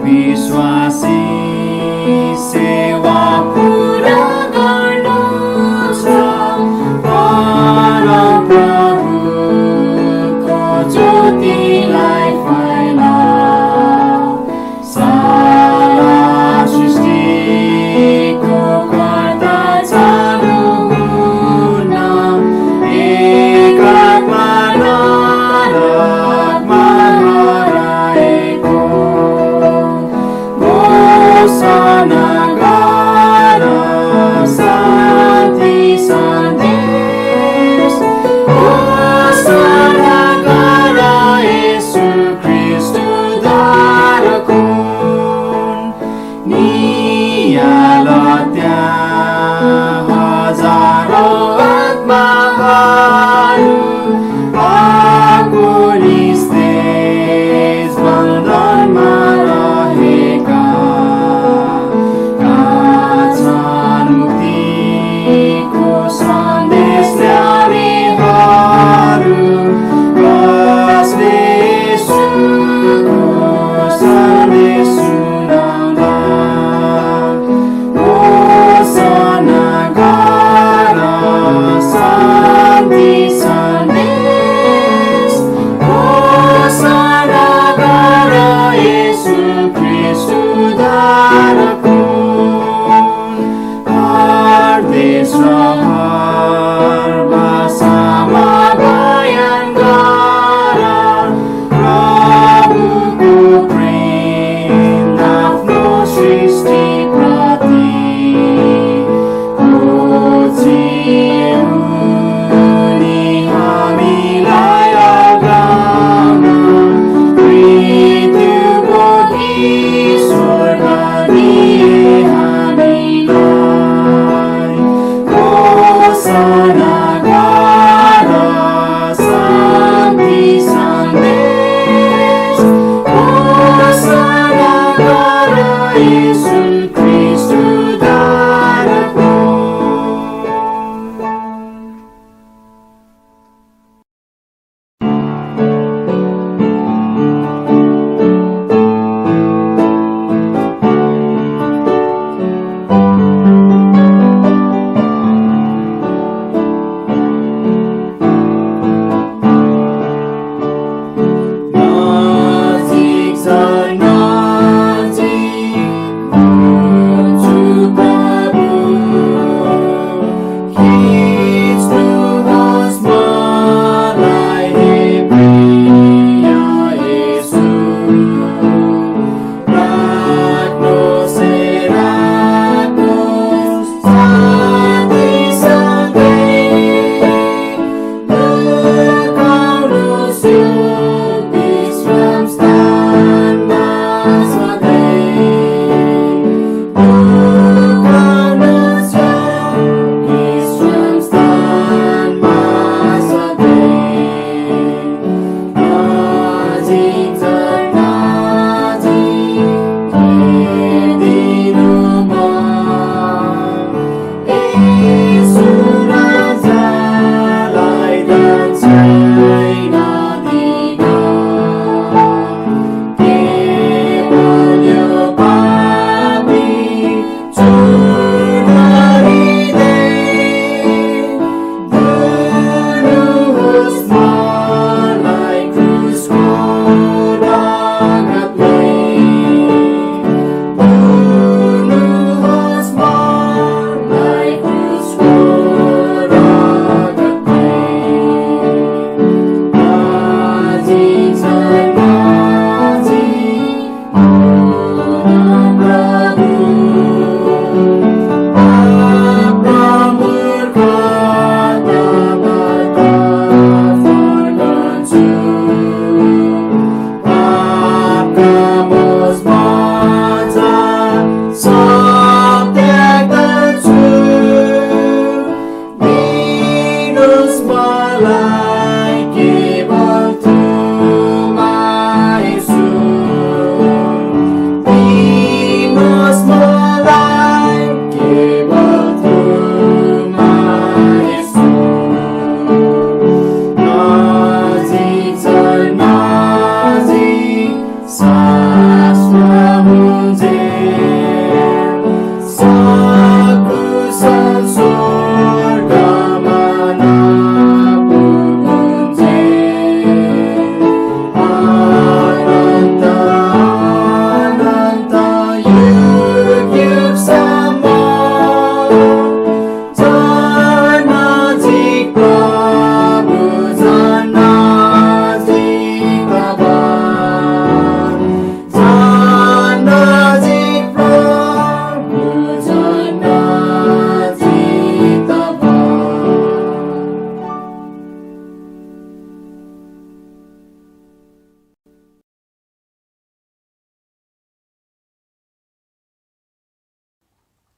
विश्वासी सेवा पुरा गर्नु छ परप्रभुको ज्योतिलाई फैलाऊ सारा सृष्टिको कर्ता चालु हुन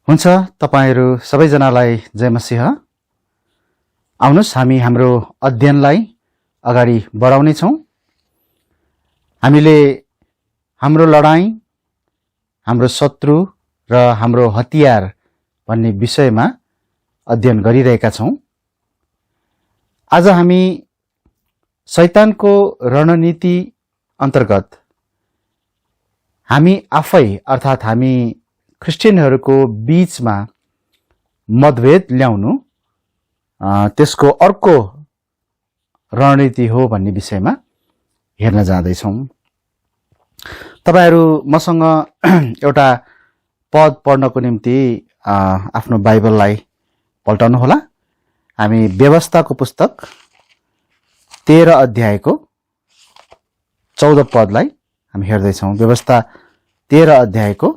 हुन्छ। तपाईहरू सबैजनालाई जय मसीह। आउनुहोस् हामी हाम्रो अध्ययनलाई अगाडि बढाउने छौं। हामीले हाम्रो लडाईँ, हाम्रो शत्रु र हाम्रो हतियार भन्ने विषयमा अध्ययन गरिरहेका छौं। आज हामी शैतानको रणनीति अन्तर्गत हामी आफै अर्थात् हामी क्रिस्चियनहरूको बीचमा मतभेद ल्याउनु त्यसको अर्को रणनीति हो भन्ने विषयमा हेर्न जाँदैछौँ। तपाईहरू मसँग एउटा पद पढ्नको निम्ति आफ्नो बाइबललाई पल्टाउनु होला। हामी व्यवस्थाको पुस्तक 13 अध्यायको 14 पदलाई हामी हेर्दैछौँ। व्यवस्था 13 अध्यायको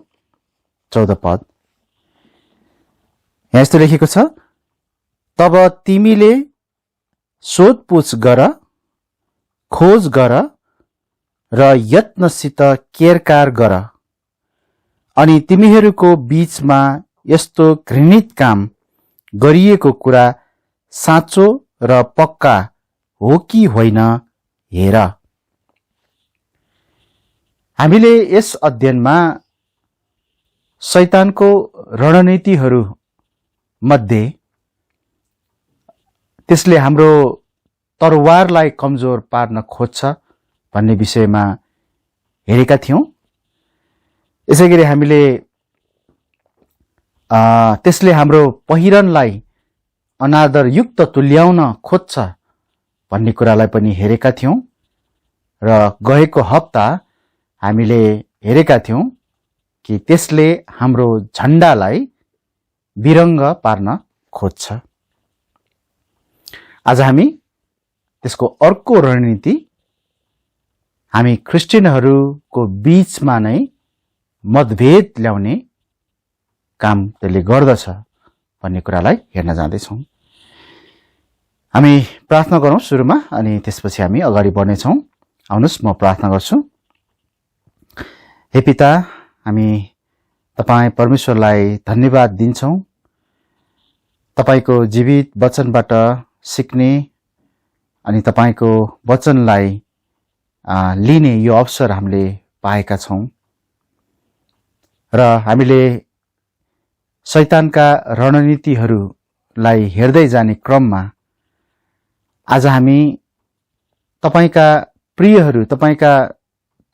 14 पद। यहाँ यस्तो लेखेको छ, तब तिमीले सोधपुछ गर, खोज गर र यत्नसित केरकार गर, अनि तिमीहरूको बीचमा यस्तो घृणित काम गरिएको कुरा साँचो र पक्का हो कि होइन हेर। हामीले यस अध्ययनमा शैतानको रणनीतिहरू मध्ये त्यसले हाम्रो तरवारलाई कमजोर पार्न खोज्छ भन्ने विषयमा हेरेका थियौं। यसैगरी हामीले त्यसले हाम्रो पहिरनलाई अनादरयुक्त तुल्याउन खोज्छ भन्ने कुरालाई पनि हेरेका थियौं। र गएको हप्ता हामीले हेरेका थियौं कि त्यसले हाम्रो झण्डालाई विरङ्ग पार्न खोज्छ। आज हामी त्यसको अर्को रणनीति, हामी क्रिस्चियनहरूको बीचमा नै मतभेद ल्याउने काम त्यसले गर्दछ भन्ने कुरालाई हेर्न जाँदैछौँ। हामी प्रार्थना गरौँ सुरुमा, अनि त्यसपछि हामी अगाडि बढ्नेछौँ। आउनुहोस् म प्रार्थना गर्छु। हे पिता, हामी तपाईँ परमेश्वरलाई धन्यवाद दिन्छौँ। तपाईको जीवित वचनबाट सिक्ने अनि तपाईको वचनलाई लिने यो अवसर हामीले पाएका छौँ। र हामीले शैतानका रणनीतिहरूलाई हेर्दै जाने क्रममा आज हामी तपाईका प्रियहरू, तपाईका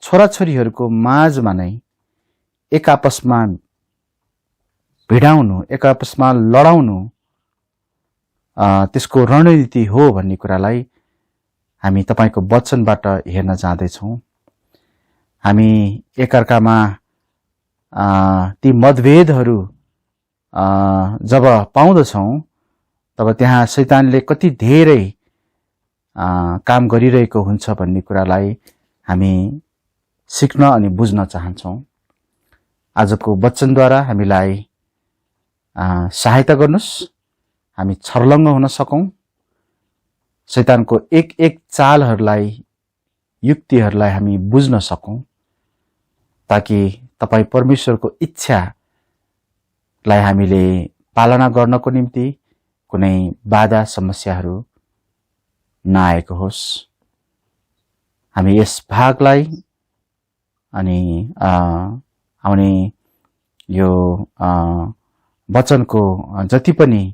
छोराछोरीहरूको माझमा नै एक आपसमा भिडाउनु, एक आपसमा लडाउनु त्यसको रणनीति हो भन्ने कुरालाई हामी तपाईको वचनबाट हेर्न जाँदैछौँ। हामी एकअर्कामा ती मतभेदहरू जब पाउँदछौँ तब त्यहाँ शैतानले कति धेरै काम गरिरहेको हुन्छ भन्ने कुरालाई हामी सिक्न अनि बुझ्न चाहन्छौँ। आजको वचनद्वारा हामीलाई सहायता गर्नुस्, हामी छर्लङ्ग हुन सकौँ, शैतानको एक एक चालहरूलाई, युक्तिहरूलाई हामी बुझ्न सकौँ, ताकि तपाईँ परमेश्वरको इच्छालाई हामीले पालना गर्नको निम्ति कुनै बाधा समस्याहरू नआएको होस्। हामी यस भागलाई अनि आउने यो वचनको जति पनि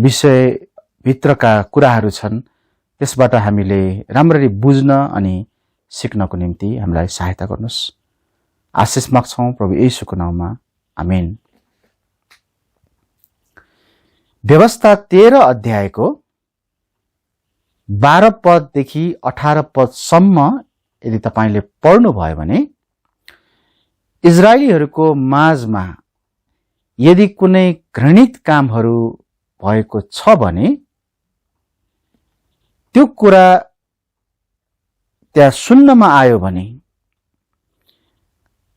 विषयभित्रका कुराहरू छन् त्यसबाट हामीले राम्ररी बुझ्न अनि सिक्नको निम्ति हामीलाई सहायता गर्नुस्। आशिष माग्छौँ प्रभु येशूको नाममा, आमेन। व्यवस्था 13 अध्यायको 12 पददेखि 18 पदसम्म यदि तपाईले पढ्नुभयो भने इजरायलीहरूको माझमा यदि कुनै घृणित कामहरू भएको छ भने त्यो कुरा त्यहाँ सुन्नमा आयो भने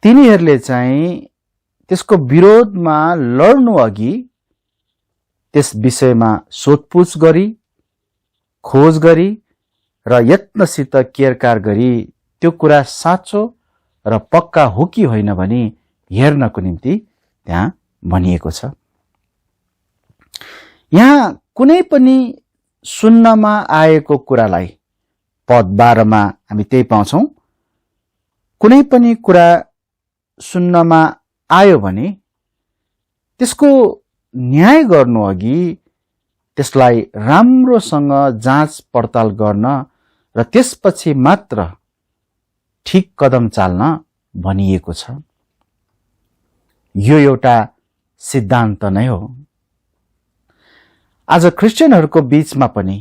तिनीहरूले चाहिँ त्यसको विरोधमा लड्नु अघि त्यस विषयमा सोधपुछ गरी, खोज गरी र यत्नसित केरकार गरी त्यो कुरा साँचो र पक्का हो कि होइन भनी हेर्नको निम्ति त्यहाँ भनिएको छ। यहाँ कुनै पनि सुन्नमा आएको कुरालाई, पद 12 मा हामी त्यही पाउँछौं, कुनै पनि कुरा सुन्नमा आयो भने त्यसको न्याय गर्नु अघि त्यसलाई राम्रोसँग जाँच पडताल गर्न र त्यसपछि मात्र ठीक कदम चाल्न भनिएको छ। यो एउटा सिद्धान्त नै हो। आज क्रिस्चियनहरूको बीचमा पनि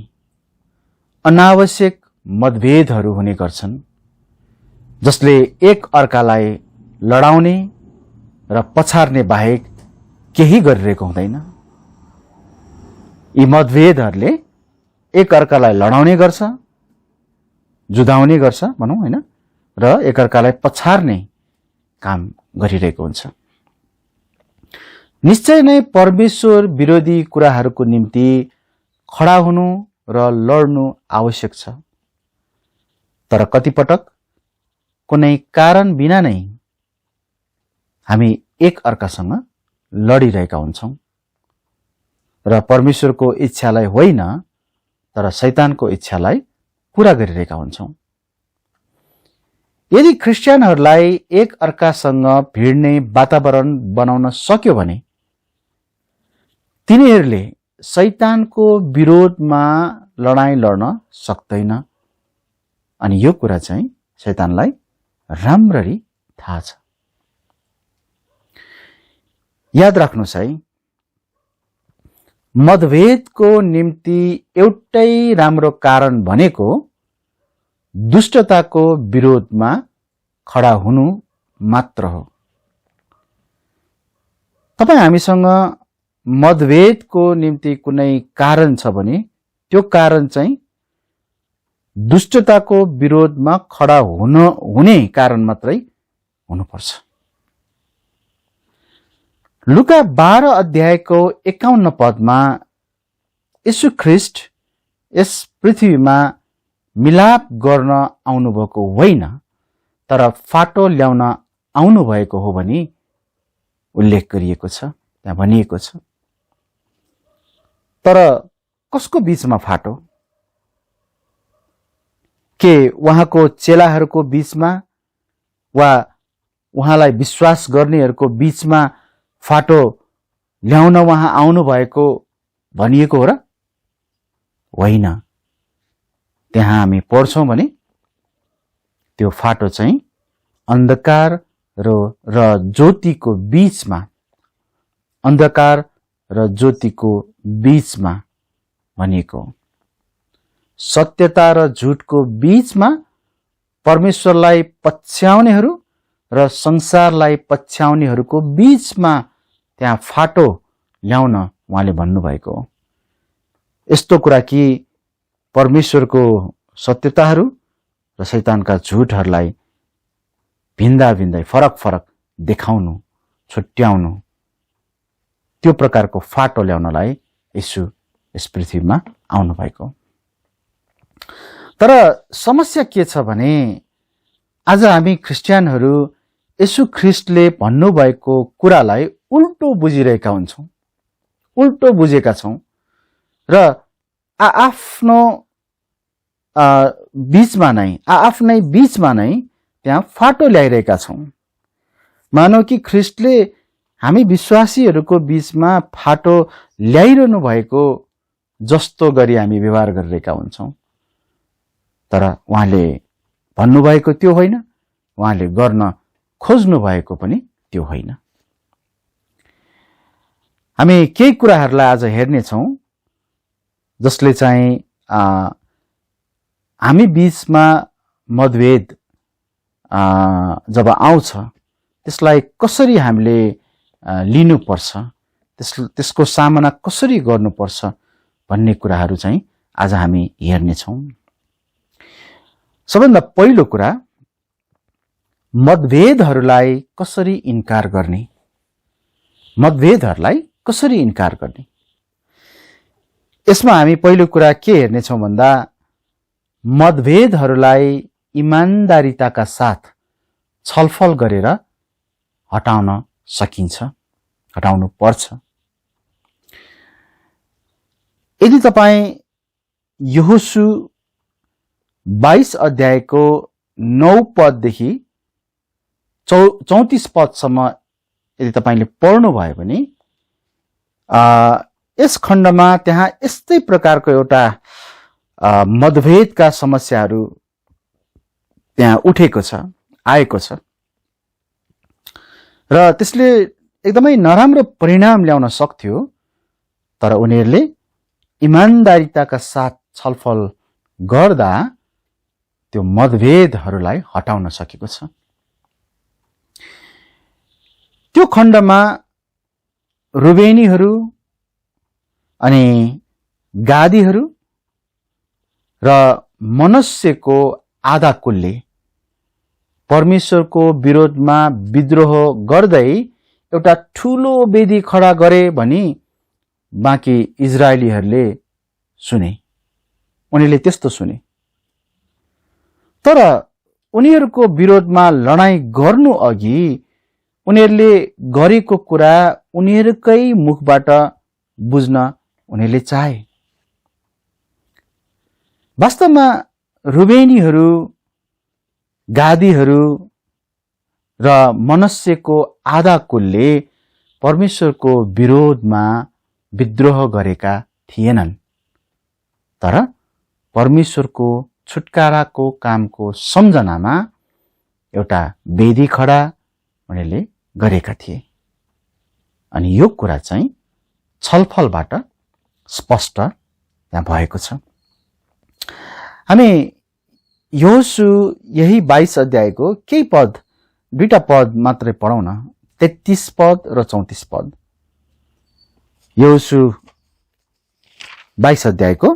अनावश्यक मतभेदहरू हुने गर्छन्, जसले एक अर्कालाई लडाउने र पछार्ने बाहेक केही गरिरहेको हुँदैन। यी मतभेदहरूले एक अर्कालाई लडाउने गर्छ, जुधाउने गर्छ भनौं हैन, र एक अर्कालाई पछार्ने काम गरिरहेको हुन्छ। निश्चय नै परमेश्वर विरोधी कुराहरूको निम्ति खडा हुनु र लड्नु आवश्यक छ। तर कतिपटक कुनै कारण बिना नै हामी एक अर्कासँग लडिरहेका हुन्छौं र परमेश्वरको इच्छालाई होइन तर शैतानको इच्छालाई पूरा गरिरहेका हुन्छौं। यदि क्रिस्चियनहरूलाई एक अर्कासँग भिड्ने वातावरण बनाउन सक्यो भने तिनीहरूले शैतानको विरोधमा लडाईं लड्न सक्दैन। अनि यो कुरा चाहिँ शैतानलाई राम्ररी थाहा छ। याद राख्नुस् है, मतभेदको निम्ति एउटै राम्रो कारण भनेको दुष्टताको विरोधमा खडा हुनु मात्र हो। तपाई हामीसँग मतभेदको निम्ति कुनै कारण छ भने त्यो कारण चाहिँ दुष्टताको विरोधमा खडा हुने कारण मात्रै हुनुपर्छ। लुका 12 अध्यायको 51 पदमा यीशु ख्रीष्ट यस पृथ्वीमा मिलाप गर्न आउनुभएको होइन तर फाटो ल्याउन आउनुभएको हो भनी उल्लेख गरिएको छ, त्यहाँ भनिएको छ। तर कसको बीचमा फाटो? के उहाँको चेलाहरूको बीचमा वा उहाँलाई विश्वास गर्नेहरूको बीचमा फाटो ल्याउन उहाँ आउनु भएको भनिएको हो र? होइन। त्यहाँ हामी पढ्छौं भने त्यो फाटो चाहिँ अन्धकार र ज्योतिको बीचमा, अन्धकार र ज्योतिको बीचमा भनिएको। सत्यता र झुटको बीचमा परमेश्वरलाई पछ्याउनेहरू र संसारलाई पछ्याउनेहरूको बीचमा त्यहाँ फाटो ल्याउन उहाँले भन्नुभएको हो। यस्तो कुरा कि परमेश्वरको सत्यताहरू र शैतानका झुटहरूलाई भिन्दै फरक देखाउनु, छुट्याउनु, त्यो प्रकारको फाटो ल्याउनलाई यीशु यस पृथ्वीमा आउनु भएको। तर समस्या के छ भने आज हामी क्रिस्चियनहरू यीशु ख्रीष्टले भन्नुभएको कुरालाई उल्टो बुझिरहेका हुन्छौं, उल्टो बुझेका छौं र आफ्नो बीचमा नै, आफ्नै बीचमा नै त्यहाँ फाटो ल्याइरहेका छौं। मानौ कि ख्रीष्टले हामी विश्वासीहरूको बीचमा फाटो ल्याइरहनु भएको जस्तो गरी हामी व्यवहार गरिरहेका हुन्छौं। तर उहाँले भन्नुभएको त्यो होइन, उहाँले गर्न खोज्नु भएको पनि त्यो होइन। हामी केही कुराहरूलाई आज हेर्नेछौं जसले चाहिँ हामी बीचमा मतभेद जब आउँछ त्यसलाई कसरी हामीले लिनुपर्छ, त्यसको सामना कसरी गर्नुपर्छ भन्ने कुराहरू चाहिँ आज हामी हेर्नेछौं। सबैभन्दा पहिलो कुरा, मतभेदहरूलाई कसरी इन्कार गर्ने, मतभेदहरूलाई कसरी इन्कार गर्ने। यसमा हामी पहिलो कुरा के हेर्नेछौं भन्दा मतभेदहरूलाई इमानदारीताका साथ छलफल गरेर हटाउन सकिन्छ। हटाउनु पर्छ। यदि तपाईँ यहोशू 22 अध्यायको 9 पददेखि 34 पदसम्म यदि तपाईँले पढ्नुभयो भने यस खण्डमा त्यहाँ यस्तै प्रकारको एउटा मतभेदका समस्याहरू त्यहाँ उठेको छ, आएको छ र त्यसले एकदमै नराम्रो परिणाम ल्याउन सक्थ्यो। तर उनीहरूले इमानदारिताका साथ छलफल गर्दा त्यो मतभेदहरूलाई हटाउन सकेको छ। त्यो खण्डमा रुबेनीहरू अनि गादीहरू र मनस्यको आधा कुलले परमेश्वरको विरोधमा विद्रोह गर्दै एउटा ठूलो वेदी खडा गरे भनी बाँकी इजरायलीहरूले सुने। उनीहरूले त्यस्तो सुने। तर उनीहरूको विरोधमा लडाईँ गर्नु अघि उनीहरूले गरेको कुरा उनीहरूकै मुखबाट बुझ्न उनीहरूले चाहे। वास्तवमा रुबेनीहरू, गादीहरू र मनस्यको आधा कुलले परमेश्वरको विरोधमा विद्रोह गरेका थिएनन्। तर परमेश्वरको छुटकाराको कामको सम्झनामा एउटा वेदी खडा उनीहरूले गरेका थिए। अनि यो कुरा चाहिँ छलफलबाट स्पष्ट त्यहाँ भएको छ। हामी यहोशू यही 22 अध्यायको केही पद, 2टा पद मात्रै पढौँ न, 33 पद र 34 पद। यहोशू 22 अध्यायको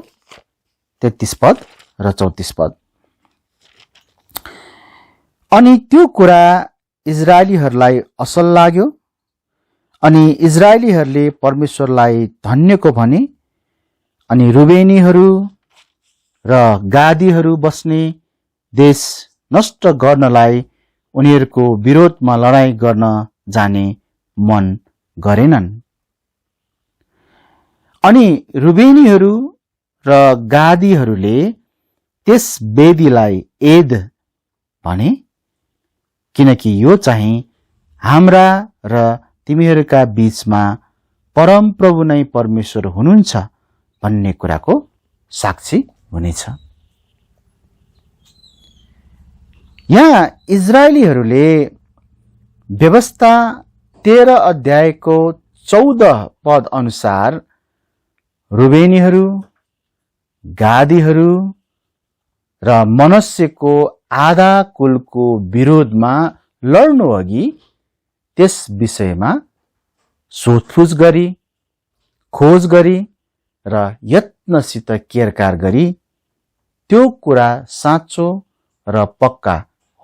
33 पद र 34 पद। अनि त्यो कुरा इजरायलीहरूलाई असल लाग्यो अनि इजरायलीहरूले परमेश्वरलाई धन्यको भने अनि रुबेनीहरू र गादीहरू बस्ने देश नष्ट गर्नलाई उनीहरूको विरोधमा लडाईँ गर्न जाने मन गरेनन्। अनि रुबेनीहरू र गादीहरूले त्यस वेदीलाई एद भने, किनकि यो चाहिँ हाम्रा र तिमीहरूका बीचमा परमप्रभु नै परमेश्वर हुनुहुन्छ भन्ने कुराको साक्षी हुनेछ। यहाँ इजरायलीहरूले व्यवस्था 13 अध्यायको 14 पद अनुसार रुबेनीहरू, गादीहरू र मनस्यको आधा कुलको विरोधमा लड्नु अघि त्यस विषयमा सोधपुछ गरी, खोज गरी र यत्नसित केरकार गरी त्यो कुरा साँचो र पक्का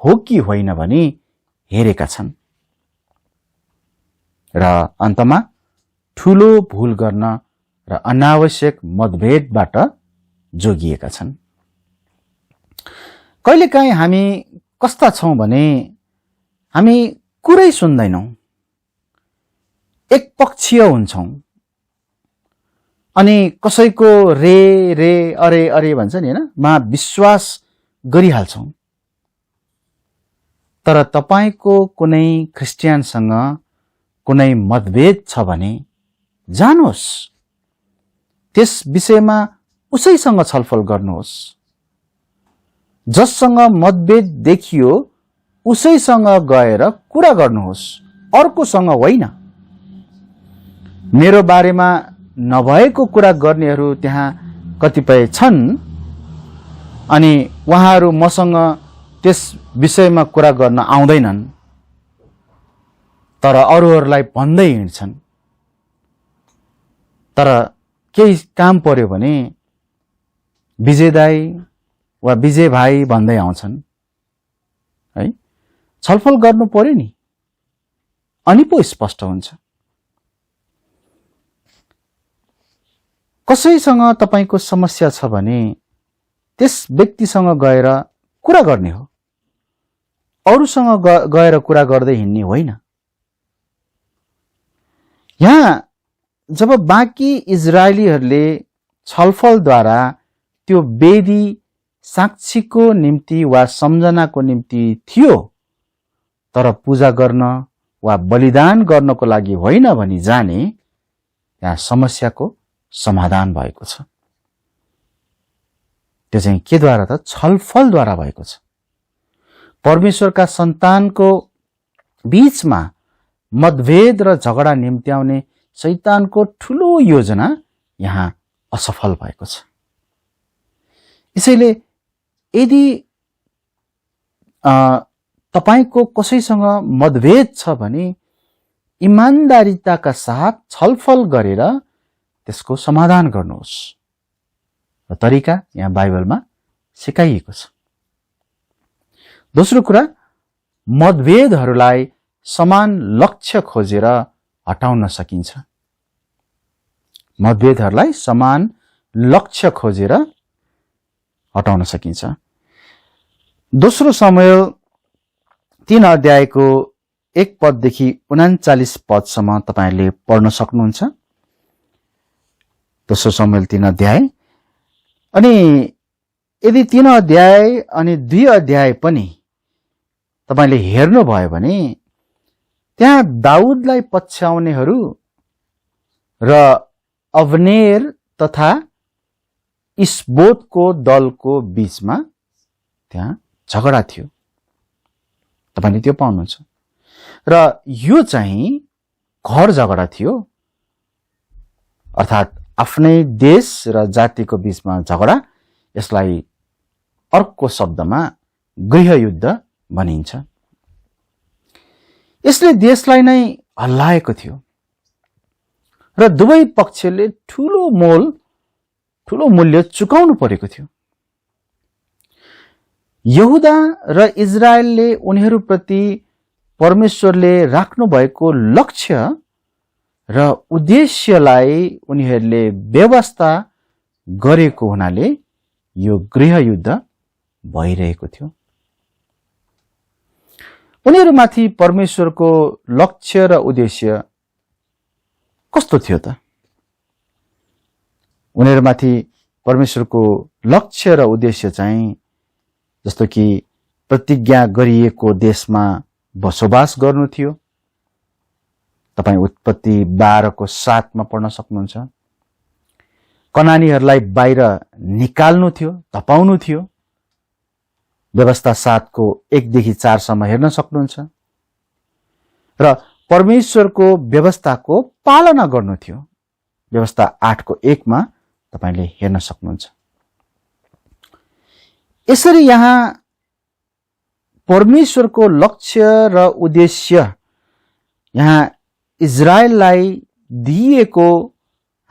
हो कि होइन भनी हेरेका छन् र अन्तमा ठूलो भूल गर्न र अनावश्यक मतभेदबाट जोगिएका छन्। कहिलेकाहीँ हामी कस्ता छौं भने हामी कुरै सुन्दैनौं, एकपक्षीय हुन्छौं अनि कसैको रे रे अरे अरे भन्छ नि हैन, मा विश्वास गरिहाल्छौं। तर तपाईको कुनै ख्रिस्टियनसँग कुनै मतभेद छ भने जानुहोस्, त्यस विषयमा उसैसँग छलफल गर्नुहोस्। जससँग मतभेद देखियो उसैसँग गएर कुरा गर्नुहोस्, अर्कोसँग होइन। मेरो बारेमा नभएको कुरा गर्नेहरू त्यहाँ कतिपय छन् अनि उहाँहरू मसँग त्यस विषयमा कुरा गर्न आउँदैनन्, तर अरूहरूलाई भन्दै हिँड्छन्। तर केही काम पर्यो भने विजय दाई वा विजय भाइ भन्दै आउँछन् है। छलफल गर्नु पर्यो नि, अनि पो स्पष्ट हुन्छ। कसैसँग तपाईको समस्या छ भने त्यस व्यक्तिसँग गएर कुरा गर्ने हो, अरूसँग गएर कुरा गर्दै हिँड्ने होइन। यहाँ जब बाँकी इजरायलीहरूले छलफलद्वारा त्यो वेदी साक्षीको निम्ति वा सम्झनाको निम्ति थियो, तर पूजा गर्न वा बलिदान गर्नको लागि होइन भनी जाने, यहाँ समस्याको समाधान भएको छ। त्यो चाहिँ केद्वारा त? छलफलद्वारा भएको छ। परमेश्वरका सन्तानको बीचमा मतभेद र झगडा निम्त्याउने शैतानको ठूलो योजना यहाँ असफल भएको छ। यसैले यदि तपाईको कसैसँग मतभेद छ भने इमानदारीताका साथ छलफल गरेर त्यसको समाधान गर्नुहोस्। र तरिका यहाँ बाइबलमा सिकाइएको छ। दोस्रो कुरा, मतभेदहरूलाई समान लक्ष्य खोजेर हटाउन सकिन्छ। मतभेदहरूलाई समान लक्ष्य खोजेर हटाउन सकिन्छ। दोस्रो समूएल 3 अध्यायको 1 पददेखि 39 पदसम्म तपाईले पढ्न सक्नुहुन्छ। दोस्रो समूएल 3 अध्याय। अनि यदि 3 अध्याय अनि 2 अध्याय पनि तपाईले हेर्नुभयो भने त्यहाँ दाउदलाई पछ्याउनेहरू र अब्नेर तथा इस्बोतको दलको बीचमा त्यहाँ झगडा थियो। तपाईले त्यो पाउनुहुन्छ। र यो चाहिँ घर झगडा थियो, अर्थात् आफ्नै देश र जातिको बीचमा झगडा। यसलाई अर्को शब्दमा गृहयुद्ध भनिन्छ। यसले देशलाई नै हल्लाएको थियो र दुवै पक्षले ठूलो मूल्य चुकाउनु परेको थियो। यहुदा र इजरायलले उनीहरूप्रति परमेश्वरले राख्नु भएको लक्ष्य र उद्देश्यलाई उनीहरूले व्यवस्था गरेको हुनाले यो गृहयुद्ध भइरहेको थियो। उनीहरूमाथि परमेश्वरको लक्ष्य र उद्देश्य कस्तो थियो त? उनीहरूमाथि परमेश्वरको लक्ष्य र उद्देश्य चाहिँ जस्तो कि प्रतिज्ञा गरिएको देशमा बसोबास गर्नु थियो। तपाई उत्पत्ति 12 को 7 मा पढ्न सक्नुहुन्छ। कनानीहरूलाई बाहिर निकाल्नु थियो, धपाउनु थियो। व्यवस्था 7 को 1 देखि 4 सम्म हेर्न सक्नुहुन्छ। र परमेश्वरको व्यवस्थाको पालना गर्नु थियो। व्यवस्था 8 को 1 मा तपाईले हेर्न सक्नुहुन्छ। यसरी यहाँ परमेश्वरको लक्ष्य र उद्देश्य यहाँ इजरायललाई दिएको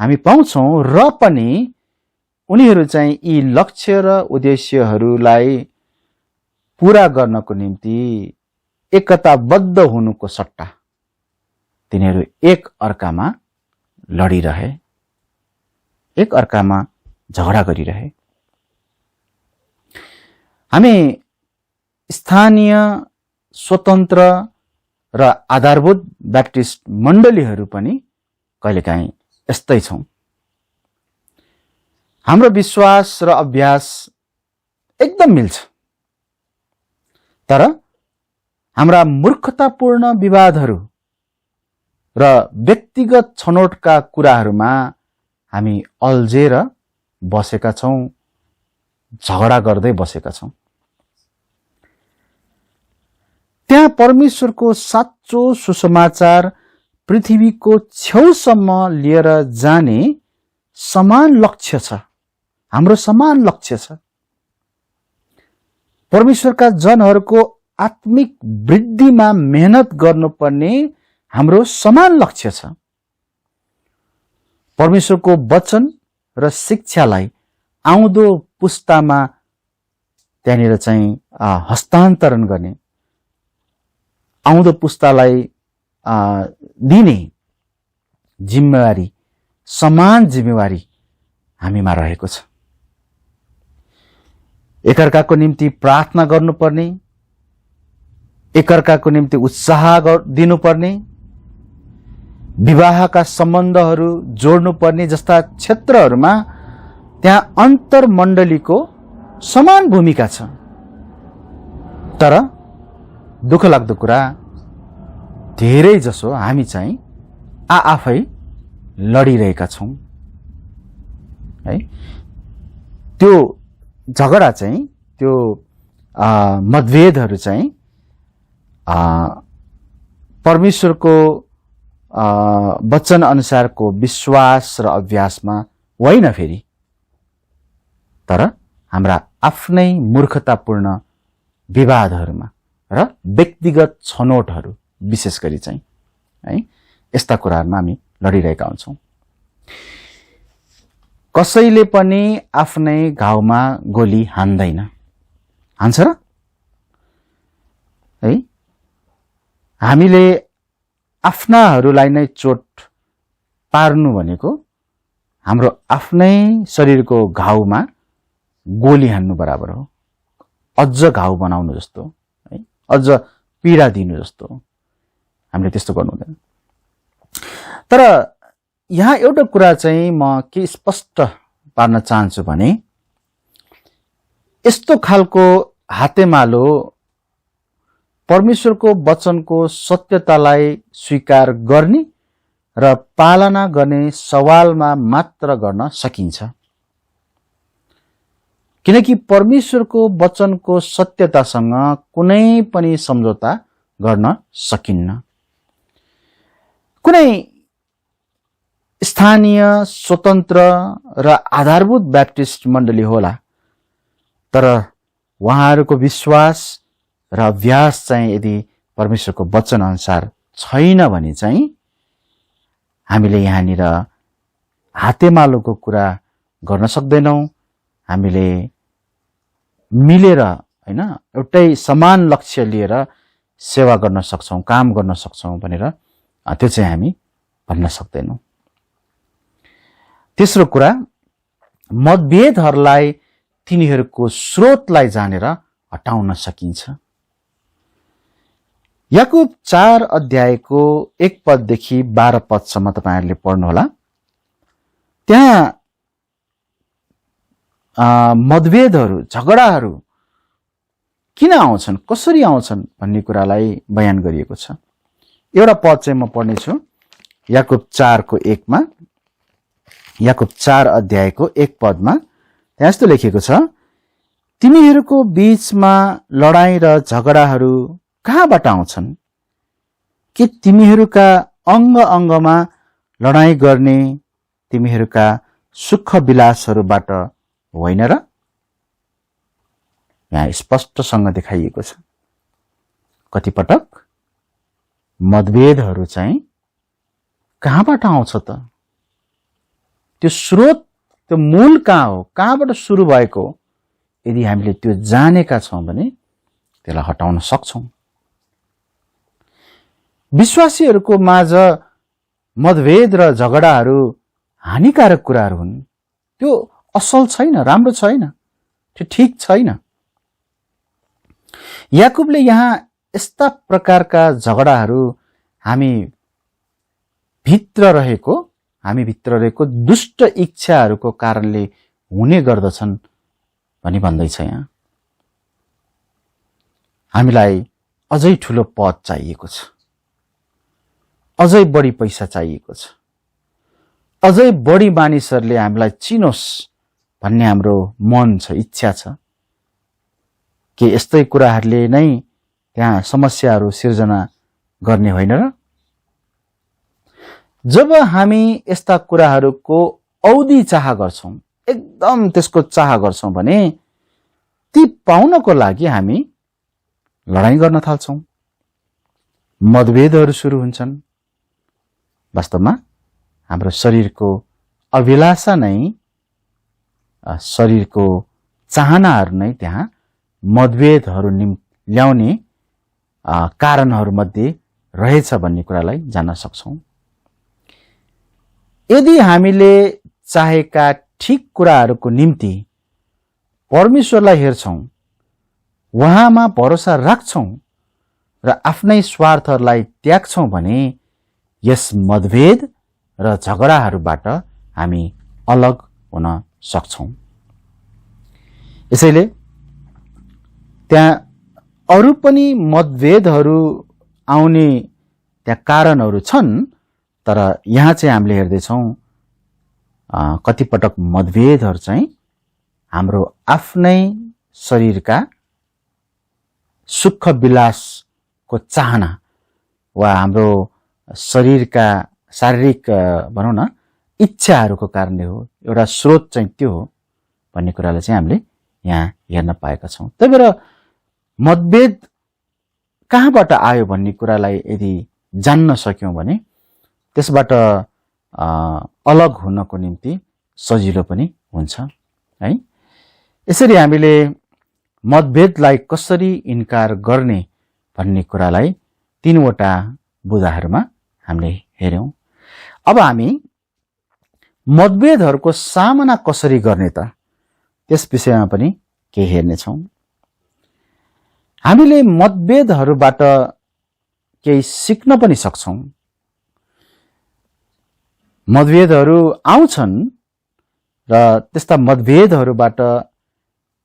हामी पाउँछौं र पनि उनीहरू चाहिँ यी लक्ष्य र उद्देश्यहरूलाई पूरा गर्नको निम्ति एकताबद्ध हुनुको सट्टा तिनीहरू एक अर्कामा लडिरहे, एक अर्कामा झगडा गरिरहे। हामी स्थानीय स्वतन्त्र र आधारभूत ब्याप्टिस्ट मण्डलीहरू पनि कहिलेकाहीँ यस्तै छौं। हाम्रो विश्वास र अभ्यास एकदम मिल्छ, तर हाम्रा मूर्खतापूर्ण विवादहरू र व्यक्तिगत छनौटका कुराहरूमा हामी अल्झेर बसेका छौं, झगडा गर्दै बसेका छौं। त्यहाँ परमेश्वरको साँचो सुसमाचार पृथ्वीको छेउसम्म लिएर जाने समान लक्ष्य छ। हाम्रो समान लक्ष्य छ। परमेश्वरका जनहरूको आत्मिक वृद्धिमा मेहनत गर्नुपर्ने हाम्रो समान लक्ष्य छ। परमेश्वरको वचन र शिक्षालाई आउँदो पुस्तामा त्यहाँनिर चाहिँ हस्तान्तरण गर्ने, आउँदो पुस्तालाई दिने जिम्मेवारी, समान जिम्मेवारी हामीमा रहेको छ। एकअर्काको निम्ति प्रार्थना गर्नुपर्ने, एकअर्काको निम्ति उत्साह दिनुपर्ने, विवाहका सम्बन्धहरू जोड्नुपर्ने जस्ता क्षेत्रहरूमा त्यहाँ अन्तर्मण्डलीको समान भूमिका छ। तर दुःखलाग्दो कुरा धेरै जसो हामी चाहिँ आफै लडिरहेका छौँ है। त्यो झगडा चाहिँ त्यो मतभेदहरू चाहिँ परमेश्वरको वचन अनुसारको विश्वास र अभ्यासमा होइन फेरि, तर हाम्रा आफ्नै मूर्खतापूर्ण विवादहरूमा र व्यक्तिगत छनौटहरू विशेष गरी चाहिँ है यस्ता कुराहरूमा हामी लडिरहेका हुन्छौँ। कसैले पनि आफ्नै घाउमा गोली हान्दैन, हान्छ र है। हामीले आफ्नाहरूलाई नै चोट पार्नु भनेको हाम्रो आफ्नै शरीरको घाउमा गोली हान्नु बराबर हो, अझ घाउ बनाउनु जस्तो है, अझ पीडा दिनु जस्तो। हामीले त्यस्तो गर्नु हुँदैन। तर यहाँ एउटा कुरा चाहिँ म के स्पष्ट पार्न चाहन्छु भने यस्तो खालको हातेमालो परमेश्वरको वचनको सत्यतालाई स्वीकार गर्ने र पालना गर्ने सवालमा मात्र गर्न सकिन्छ, किनकि परमेश्वरको वचनको सत्यतासँग कुनै पनि सम्झौता गर्न सकिन्न। कुनै स्थानीय स्वतन्त्र र आधारभूत ब्याप्टिस्ट मण्डली होला, तर उहाँहरूको विश्वास र अभ्यास चाहिँ यदि परमेश्वरको वचन अनुसार छैन भने चाहिँ हामीले यहाँनिर हातेमालोको कुरा गर्न सक्दैनौँ। हामीले मिलेर हैन एउटै समान लक्ष्य लिएर सेवा गर्न सक्छौँ, काम गर्न सक्छौँ भनेर त्यो चाहिँ हामी भन्न सक्दैनौँ। तेस्रो कुरा, मतभेदहरूलाई तिनीहरूको स्रोतलाई जानेर हटाउन सकिन्छ। याकुब 4 अध्यायको 1 पददेखि 12 पदसम्म तपाईहरुले पढ्नुहोला। त्यहाँ मतभेदहरू, झगडाहरू किन आउँछन्, कसरी आउँछन् भन्ने कुरालाई बयान गरिएको छ। एउटा पद चाहिँ म पढ्ने छु, याकुब 4 को 1 मा। याकुब 4 अध्यायको 1 पदमा त्यहाँ यस्तो लेखिएको छ, तिमीहरूको बीचमा लडाई र झगडाहरू कहाँबाट आउँछन्? के तिमीहरूका अंग अंगमा लडाई गर्ने तिमीहरूका सुख विलासहरूबाट होइन र? यहाँ स्पष्टसँग देखाइएको छ। कतिपटक मतभेदहरू चाहिँ कहाँबाट आउँछ त? त्यो स्रोत, त्यो मूल कहाँ हो, कहाँबाट सुरु भएको हो? यदि हामीले त्यो जानेका छौं भने त्यसलाई हटाउन सक्छौं। विश्वासीहरूको माझ मतभेद र झगडाहरू हानिकारक कुराहरू हुन्। त्यो असल छैन, राम्रो छैन, त्यो ठीक छैन। याकुबले यहाँ यस्ता प्रकारका झगडाहरू हामी भित्र रहेको दुष्ट इच्छाहरूको कारणले हुने गर्दछन् भनी भन्दैछ। यहाँ हामीलाई अझै ठूलो पद चाहिएको छ, अझै बढी पैसा चाहिएको छ, अझै बढी मानिसहरूले हामीलाई चिनोस् भन्ने हाम्रो मन छ, इच्छा छ। के यस्तै कुराहरूले नै त्यहाँ समस्याहरू सिर्जना गर्ने होइन र? जब हामी यस्ता कुराहरूको औधी चाह गर्छौं, एकदम त्यसको चाह गर्छौं भने ती पाउनको लागि हामी लडाईं गर्न थाल्छौं, मतभेदहरू सुरु हुन्छन्। वास्तवमा हाम्रो शरीरको अभिलाषा नै, शरीरको चाहनाहरू नै त्यहाँ मतभेदहरू ल्याउने कारणहरूमध्ये रहेछ भन्ने कुरालाई जान्न सक्छौं। यदि हामीले चाहेका ठीक कुराहरूको निम्ति परमेश्वरलाई हेर्छौं, उहाँमा भरोसा राख्छौं र आफ्नै स्वार्थहरूलाई त्याग्छौं भने यस मतभेद र झगडाहरूबाट हामी अलग हुन सक्छौं। यसैले त्यहाँ अरू पनि मतभेदहरू आउने त्यहाँ कारणहरू छन्, तर यहाँ चाहिँ हामीले हेर्दैछौँ कतिपटक मतभेदहरू चाहिँ हाम्रो आफ्नै शरीरका सुख विलासको चाहना वा हाम्रो शरीरका शारीरिक भनौँ न इच्छाहरूको कारणले हो, एउटा स्रोत चाहिँ त्यो हो भन्ने कुरालाई चाहिँ हामीले यहाँ हेर्न पाएका छौँ। त्यही भएर मतभेद कहाँबाट आयो भन्ने कुरालाई यदि जान्न सक्यौँ भने त्यसबाट अलग हुनको निम्ति सजिलो पनि हुन्छ है। यसरी हामीले मतभेदलाई कसरी इन्कार गर्ने भन्ने कुरालाई 3वटा बुँदाहरूमा हामीले हेर्यौं। अब हामी मतभेदहरूको सामना कसरी गर्ने त त्यस विषयमा पनि केही हेर्नेछौँ। हामीले मतभेदहरूबाट केही सिक्न पनि सक्छौँ। मतभेदहरू आउँछन् र त्यस्ता मतभेदहरूबाट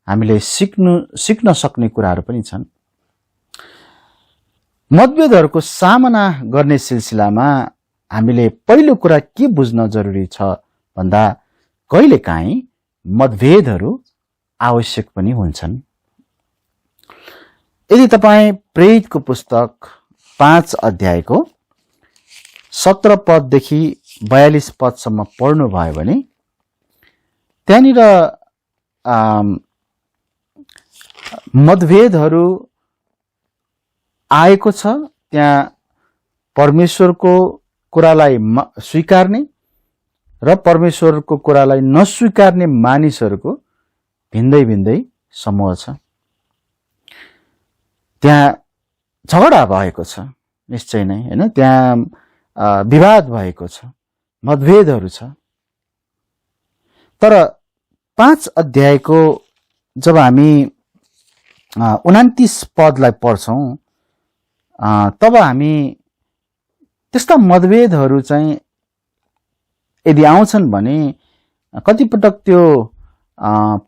हामीले सिक्न सक्ने कुराहरू पनि छन्। मतभेदहरूको सामना गर्ने सिलसिलामा हामीले पहिलो कुरा के बुझ्न जरुरी छ भन्दा कहिलेकाहीँ मतभेदहरू आवश्यक पनि हुन्छन्। यदि तपाईँ प्रेरितको पुस्तक 5 अध्यायको 17 पददेखि 42 पदसम्म पढ्नु भयो भने त्यहाँनिर मतभेदहरू आएको छ। त्यहाँ परमेश्वरको कुरालाई स्वीकार्ने र परमेश्वरको कुरालाई नस्वीकार्ने मानिसहरूको भिन्दै भिन्दै समूह छ। त्यहाँ झगडा भएको छ निश्चय नै हैन, त्यहाँ विवाद भएको छ, मतभेदहरू छ। तर 5 अध्यायको जब हामी 29 पदलाई पढ्छौं तब हामी त्यस्ता मतभेदहरू चाहिँ यदि आउँछन् भने कतिपटक त्यो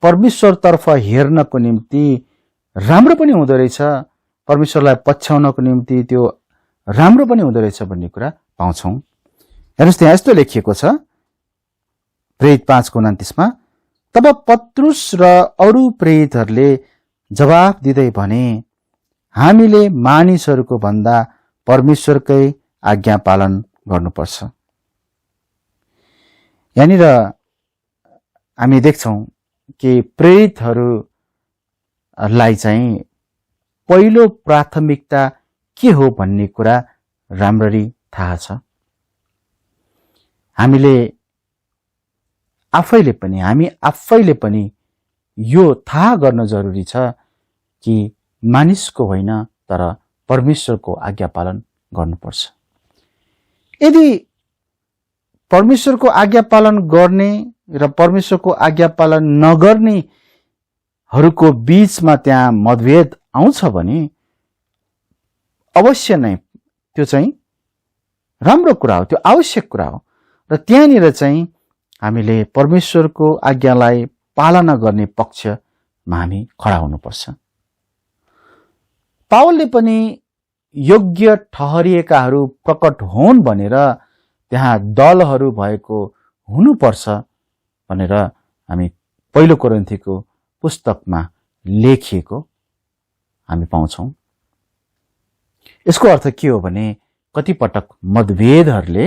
परमेश्वरतर्फ हेर्नको निम्ति राम्रो पनि हुँदो रहेछ, परमेश्वरलाई पछ्याउनको निम्ति त्यो राम्रो पनि हुँदो रहेछ भन्ने कुरा पाउँछौं। हेर्नुस् त्यहाँ यस्तो लेखिएको छ प्रेरित 5:29 मा, तब पत्रुस र अरू प्रेरितहरूले जवाफ दिँदै भने, हामीले मानिसहरूको भन्दा परमेश्वरकै आज्ञा पालन गर्नुपर्छ। यहाँनिर हामी देख्छौं कि प्रेरितहरूलाई चाहिँ पहिलो प्राथमिकता के हो भन्ने कुरा राम्ररी थाहा छ। हामी आफैले पनि यो थाहा गर्न जरुरी छ कि मानिसको होइन तर परमेश्वरको आज्ञा पालन गर्नुपर्छ। यदि परमेश्वरको आज्ञा पालन गर्ने र परमेश्वरको आज्ञा पालन नगर्नेहरूको बीचमा त्यहाँ मतभेद आउँछ भने अवश्य नै त्यो चाहिँ राम्रो कुरा हो, त्यो आवश्यक कुरा हो र त्यहाँनिर चाहिँ हामीले परमेश्वरको आज्ञालाई पालना गर्ने पक्षमा हामी खडा हुनुपर्छ। पावलले पनि योग्य ठहरिएकाहरू प्रकट हुन् भनेर त्यहाँ दलहरू भएको हुनुपर्छ भनेर हामी पहिलो कोरिन्थीको पुस्तकमा लेखिएको हामी पाउँछौं। यसको अर्थ के हो भने कतिपटक मतभेदहरूले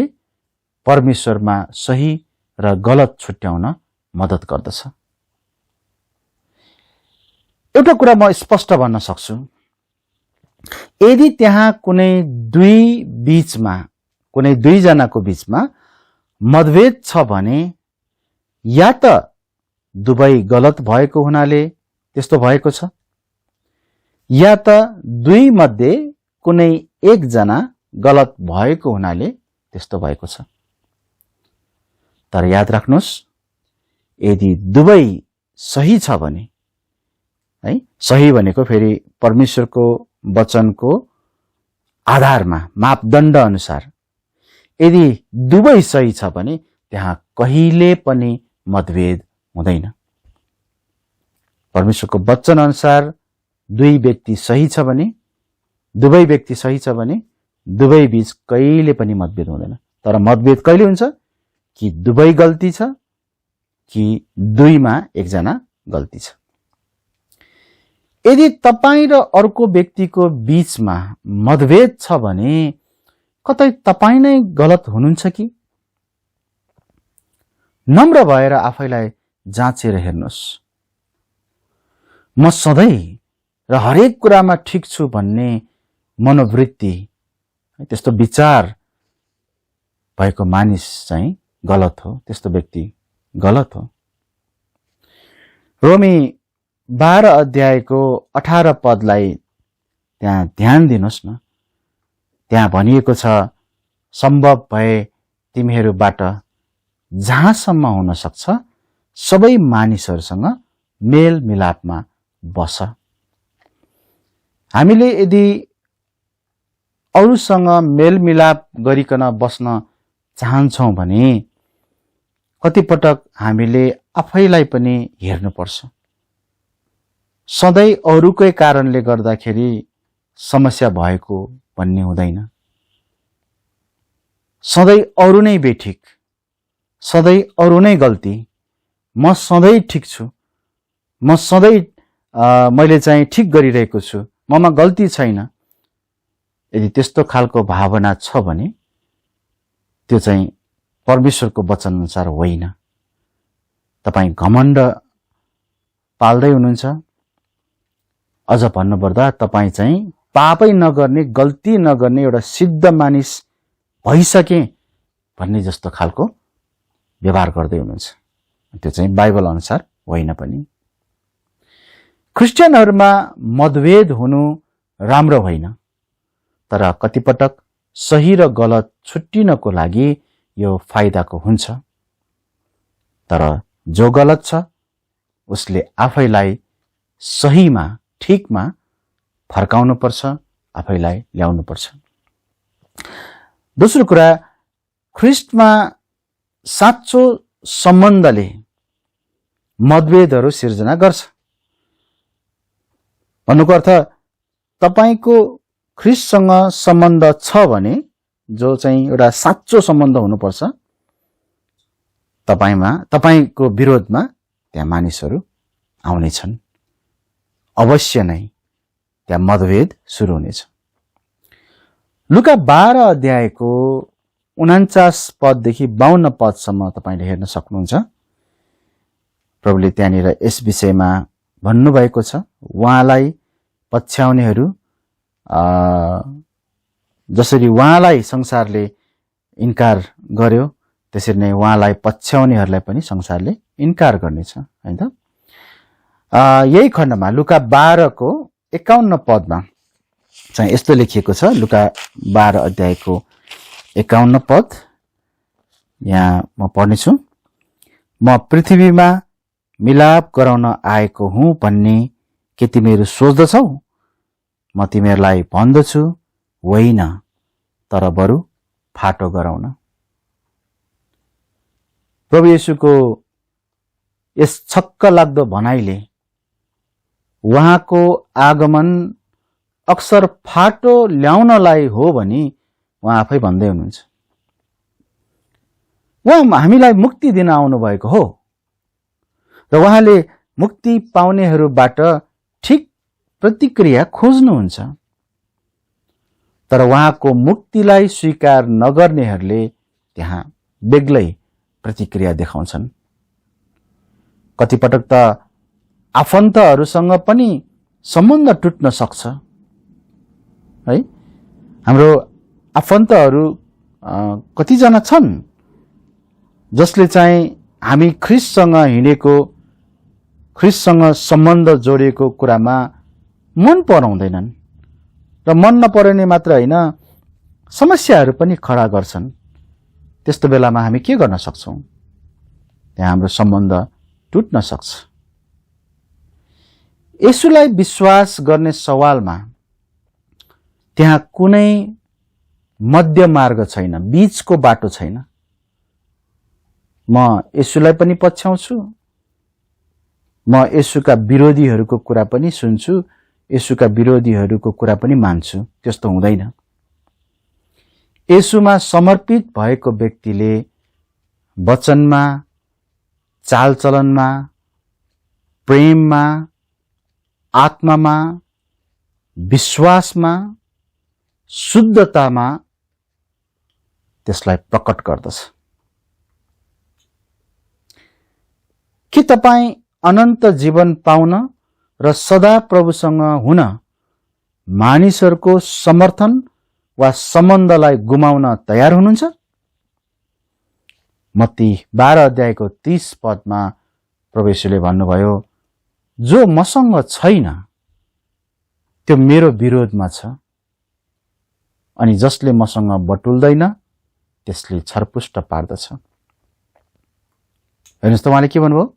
परमेश्वरमा सही र गलत छुट्याउन मद्दत गर्दछ। एउटा कुरा म स्पष्ट भन्न सक्छु, यदि त्यहाँ कुनै दुईजनाको बीचमा मतभेद छ भने या त दुवै गलत भएको हुनाले त्यस्तो भएको छ, या त दुई मध्ये कुनै एकजना गलत भएको हुनाले त्यस्तो भएको छ। तर याद राख्नुस्, यदि दुवै सही छ भने है, सही भनेको फेरि परमेश्वरको वचनको आधारमा मापदण्ड अनुसार यदि दुवै सही छ भने त्यहाँ कहिले पनि मतभेद हुँदैन। परमेश्वरको वचन अनुसार दुई व्यक्ति सही छ भने, दुवै व्यक्ति सही छ भने दुवै बीच कहिले पनि मतभेद हुँदैन। तर मतभेद कहिले हुन्छ कि दुवै गल्ती छ कि दुईमा एकजना गल्ती छ। यदि तपाईं र अर्को व्यक्तिको बीचमा मतभेद छ भने कतै तपाईं नै गलत हुनुहुन्छ कि? नम्र भएर आफैलाई जाँचेर हेर्नुहोस्। म सधैँ र हरेक कुरामा ठिक छु भन्ने मनोवृत्ति, त्यस्तो विचार भएको मानिस चाहिँ गलत हो, त्यस्तो व्यक्ति गलत हो। रोमी 12 अध्यायको 18 पदलाई त्यहाँ ध्यान दिनुहोस् न। त्यहाँ भनिएको छ, सम्भव भए तिमीहरूबाट जहाँसम्म हुन सक्छ सबै मानिसहरूसँग मेल मिलापमा बस। हामीले यदि अरूसँग मेलमिलाप गरिकन बस्न चाहन्छौँ भने कतिपटक हामीले आफैलाई पनि हेर्नुपर्छ। सधैँ अरूकै कारणले गर्दाखेरि समस्या भएको भन्ने हुँदैन। सधैँ अरू नै बेठिक, सधैँ अरू नै गल्ती, म सधैँ ठिक छु, म सधैँ मैले चाहिँ ठिक गरिरहेको छु, ममा गल्ती छैन। यदि त्यस्तो खालको भावना छ भने त्यो चाहिँ परमेश्वरको वचन अनुसार होइन। तपाईँ घमण्ड पाल्दै हुनुहुन्छ। अझ भन्नुपर्दा तपाईँ चाहिँ पापै नगर्ने, गल्ती नगर्ने एउटा सिद्ध मानिस भइसके भन्ने जस्तो खालको व्यवहार गर्दै हुनुहुन्छ। त्यो चाहिँ बाइबल अनुसार होइन पनि। क्रिस्चियनहरूमा मतभेद हुनु राम्रो होइन, तर कतिपटक सही र गलत छुट्टिनको लागि यो फाइदाको हुन्छ। तर जो गलत छ उसले आफैलाई सहीमा, ठिकमा फर्काउनु पर्छ, आफैलाई ल्याउनु पर्छ। दोस्रो कुरा, ख्रिस्टमा साँचो सम्बन्धले मतभेदहरू सिर्जना गर्छ। भन्नुको अर्थ तपाईको ख्रिस्टसँग सम्बन्ध छ भने, जो चाहिँ एउटा साँचो सम्बन्ध हुनुपर्छ, तपाईको विरोधमा त्यहाँ मानिसहरू आउनेछन्। अवश्य नै त्यहाँ मतभेद सुरु हुनेछ। लुका 12 अध्यायको 49 पददेखि 52 पदसम्म तपाईले हेर्न सक्नुहुन्छ। प्रभुले त्यहाँनिर यस विषयमा भन्नुभएको छ। उहाँलाई पछ्याउनेहरू जसरी उहाँलाई संसारले इन्कार गर्यो, त्यसरी नै उहाँलाई पछ्याउनेहरूलाई पनि संसारले इन्कार गर्नेछ, हैन त? यही खण्डमा लुका 12 को 51 पदमा चाहिँ यस्तो लेखिएको छ। लुका 12 अध्यायको 51 पद यहाँ म पढ्नेछु। म पृथ्वीमा मिलाप गराउन आएको हुँ भन्ने के तिमीहरू सोच्दछौ? म तिमीहरूलाई भन्दछु, होइन, तर बरु फाटो गराउन। प्रभु येशूको यस छक्क लाग्दो भनाइले उहाँको आगमन अक्सर फाटो ल्याउनलाई हो भनी उहाँ आफै भन्दै हुनुहुन्छ। उहाँ हामीलाई मुक्ति दिन आउनु भएको हो र उहाँले मुक्ति पाउनेहरूबाट ठिक प्रतिक्रिया खोज्नुहुन्छ। तर उहाँको मुक्तिलाई स्वीकार नगर्नेहरूले त्यहाँ बेग्लै प्रतिक्रिया देखाउँछन्। कतिपटक त आफन्तहरूसँग पनि सम्बन्ध टुट्न सक्छ है। हाम्रो आफन्तहरू कतिजना छन् जसले चाहिँ हामी ख्रिस्टसँग हिँडेको, ख्रिस्टसँग सम्बन्ध जोडिएको कुरामा मन पराउँदैनन् र मन नपराउने मात्र होइन, समस्याहरू पनि खडा गर्छन्। त्यस्तो बेलामा हामी के गर्न सक्छौं? त्यहाँ हाम्रो सम्बन्ध टुट्न सक्छ। येशूलाई विश्वास गर्ने सवालमा त्यहाँ कुनै मध्य मार्ग छैन, बीचको बाटो छैन। म येशूलाई पनि पछ्याउँछु, म येशूका विरोधीहरूको कुरा पनि सुन्छु, येशूका विरोधीहरूको कुरा पनि मान्छु। त्यस्तो हुँदैन। येशूमा समर्पित भएको व्यक्तिले वचनमा, चालचलनमा, प्रेममा, आत्मामा, विश्वासमा, शुद्धतामा त्यसलाई प्रकट गर्दछ। के तपाईं अनन्त जीवन पाउन र सदा प्रभुसँग हुन मानिसहरूको समर्थन वा सम्बन्धलाई गुमाउन तयार हुनुहुन्छ? मत्ती 12 अध्यायको 30 पदमा प्रभु येशूले भन्नुभयो, जो मसँग छैन त्यो मेरो विरोधमा छ, अनि जसले मसँग बटुल्दैन त्यसले छरपुष्ट पार्दछ। हेर्नुहोस् त, उहाँले के भन्नुभयो?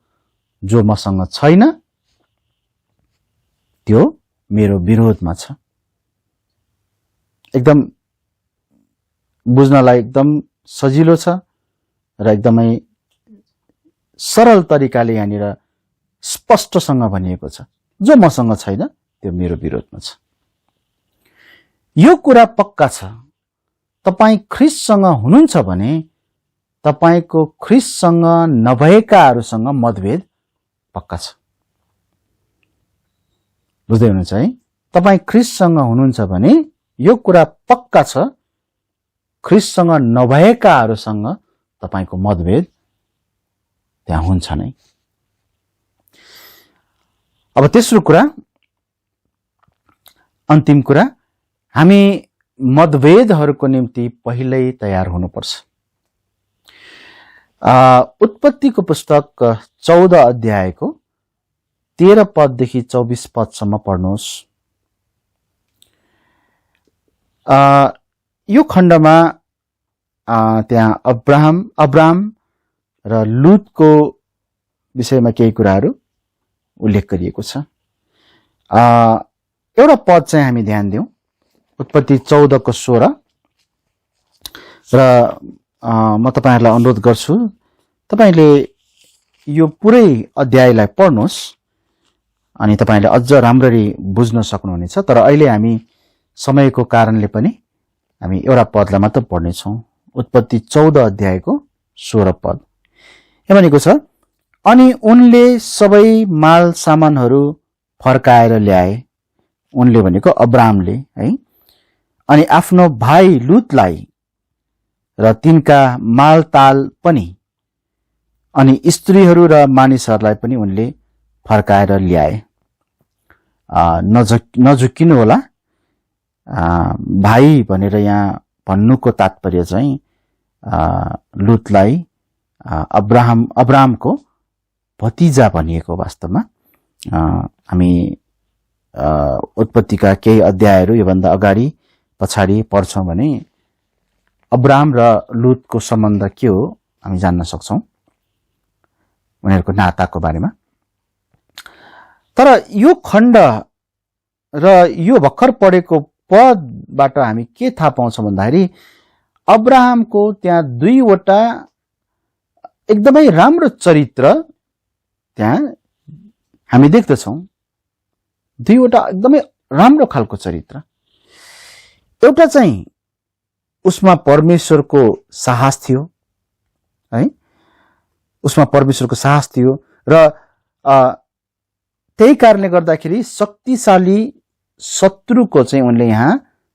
जो मसँग छैन त्यो मेरो विरोधमा छ। एकदम बुझ्नलाई एकदम सजिलो छ र एकदमै सरल तरिकाले यहाँनिर स्पष्टसँग भनिएको छ, जो मसँग छैन त्यो मेरो विरोधमा छ। यो कुरा पक्का छ, तपाईं ख्रीष्टसँग हुनुहुन्छ भने तपाईंको ख्रीष्टसँग नभएकाहरूसँग मतभेद पक्का छ। बुझ्दै हुनुहुन्छ है? तपाईं ख्रीष्टसँग हुनुहुन्छ भने यो कुरा पक्का छ, ख्रीष्टसँग नभएकाहरूसँग तपाईंको मतभेद त्यहाँ हुन्छ नै। अब तेस्रो कुरा, अन्तिम कुरा, हामी मतभेदहरूको निम्ति पहिल्यै तयार हुनुपर्छ। उत्पत्तिको पुस्तक 14 अध्यायको 13 पददेखि 24 पदसम्म पढ्नुहोस्। यो खण्डमा त्यहाँ अब्राम र लुतको विषयमा केही कुराहरू उल्लेख गरिएको छ। एउटा पद चाहिँ हामी ध्यान दिउँ, उत्पत्ति 14 को 16। र म तपाईहरुलाई अनुरोध गर्छु, तपाईले यो पुरै अध्यायलाई पढ्नुहोस् अनि तपाईले अझ राम्ररी बुझ्न सक्नुहुनेछ। तर अहिले हामी समयको कारणले पनि हामी एउटा पदलाई मात्र पढ्ने छौं। उत्पत्ति 14 अध्यायको 16 पद यहाँ भनेको छ, अनि उनले सबै माल सामानहरू फर्काएर ल्याए। उनले भनेको अब्रामले है। अनि आफ्नो भाइ लुतलाई र तिनका मालताल पनि, अनि स्त्रीहरू र मानिसहरूलाई पनि उनले फर्काएर ल्याए। नझुक्किनु होला, भाइ भनेर यहाँ भन्नुको तात्पर्य चाहिँ लुतलाई अब्रामको भतिजा भनिएको। वास्तवमा हामी उत्पत्तिका केही अध्यायहरू योभन्दा अगाडि पछाडि पढ्छौं भने अब्राम र लुतको सम्बन्ध के हो हामी जान्न सक्छौं, उनीहरूको नाताको बारेमा। तर यो खण्ड र यो भर्खर पढेको पदबाट हामी के थाहा पाउँछौं भन्दाखेरि अब्राहमको त्यहाँ दुईवटा एकदमै राम्रो चरित्र त्यहाँ हामी देख्दछौं। दुईवटा एकदमै राम्रो खालको चरित्र। एउटा चाहिँ उसमा परमेश्वरको साहस थियो है, उसमा परमेश्वरको साहस थियो र त्यही कारणले गर्दाखेरि शक्तिशाली शत्रुको चाहिँ उनले यहाँ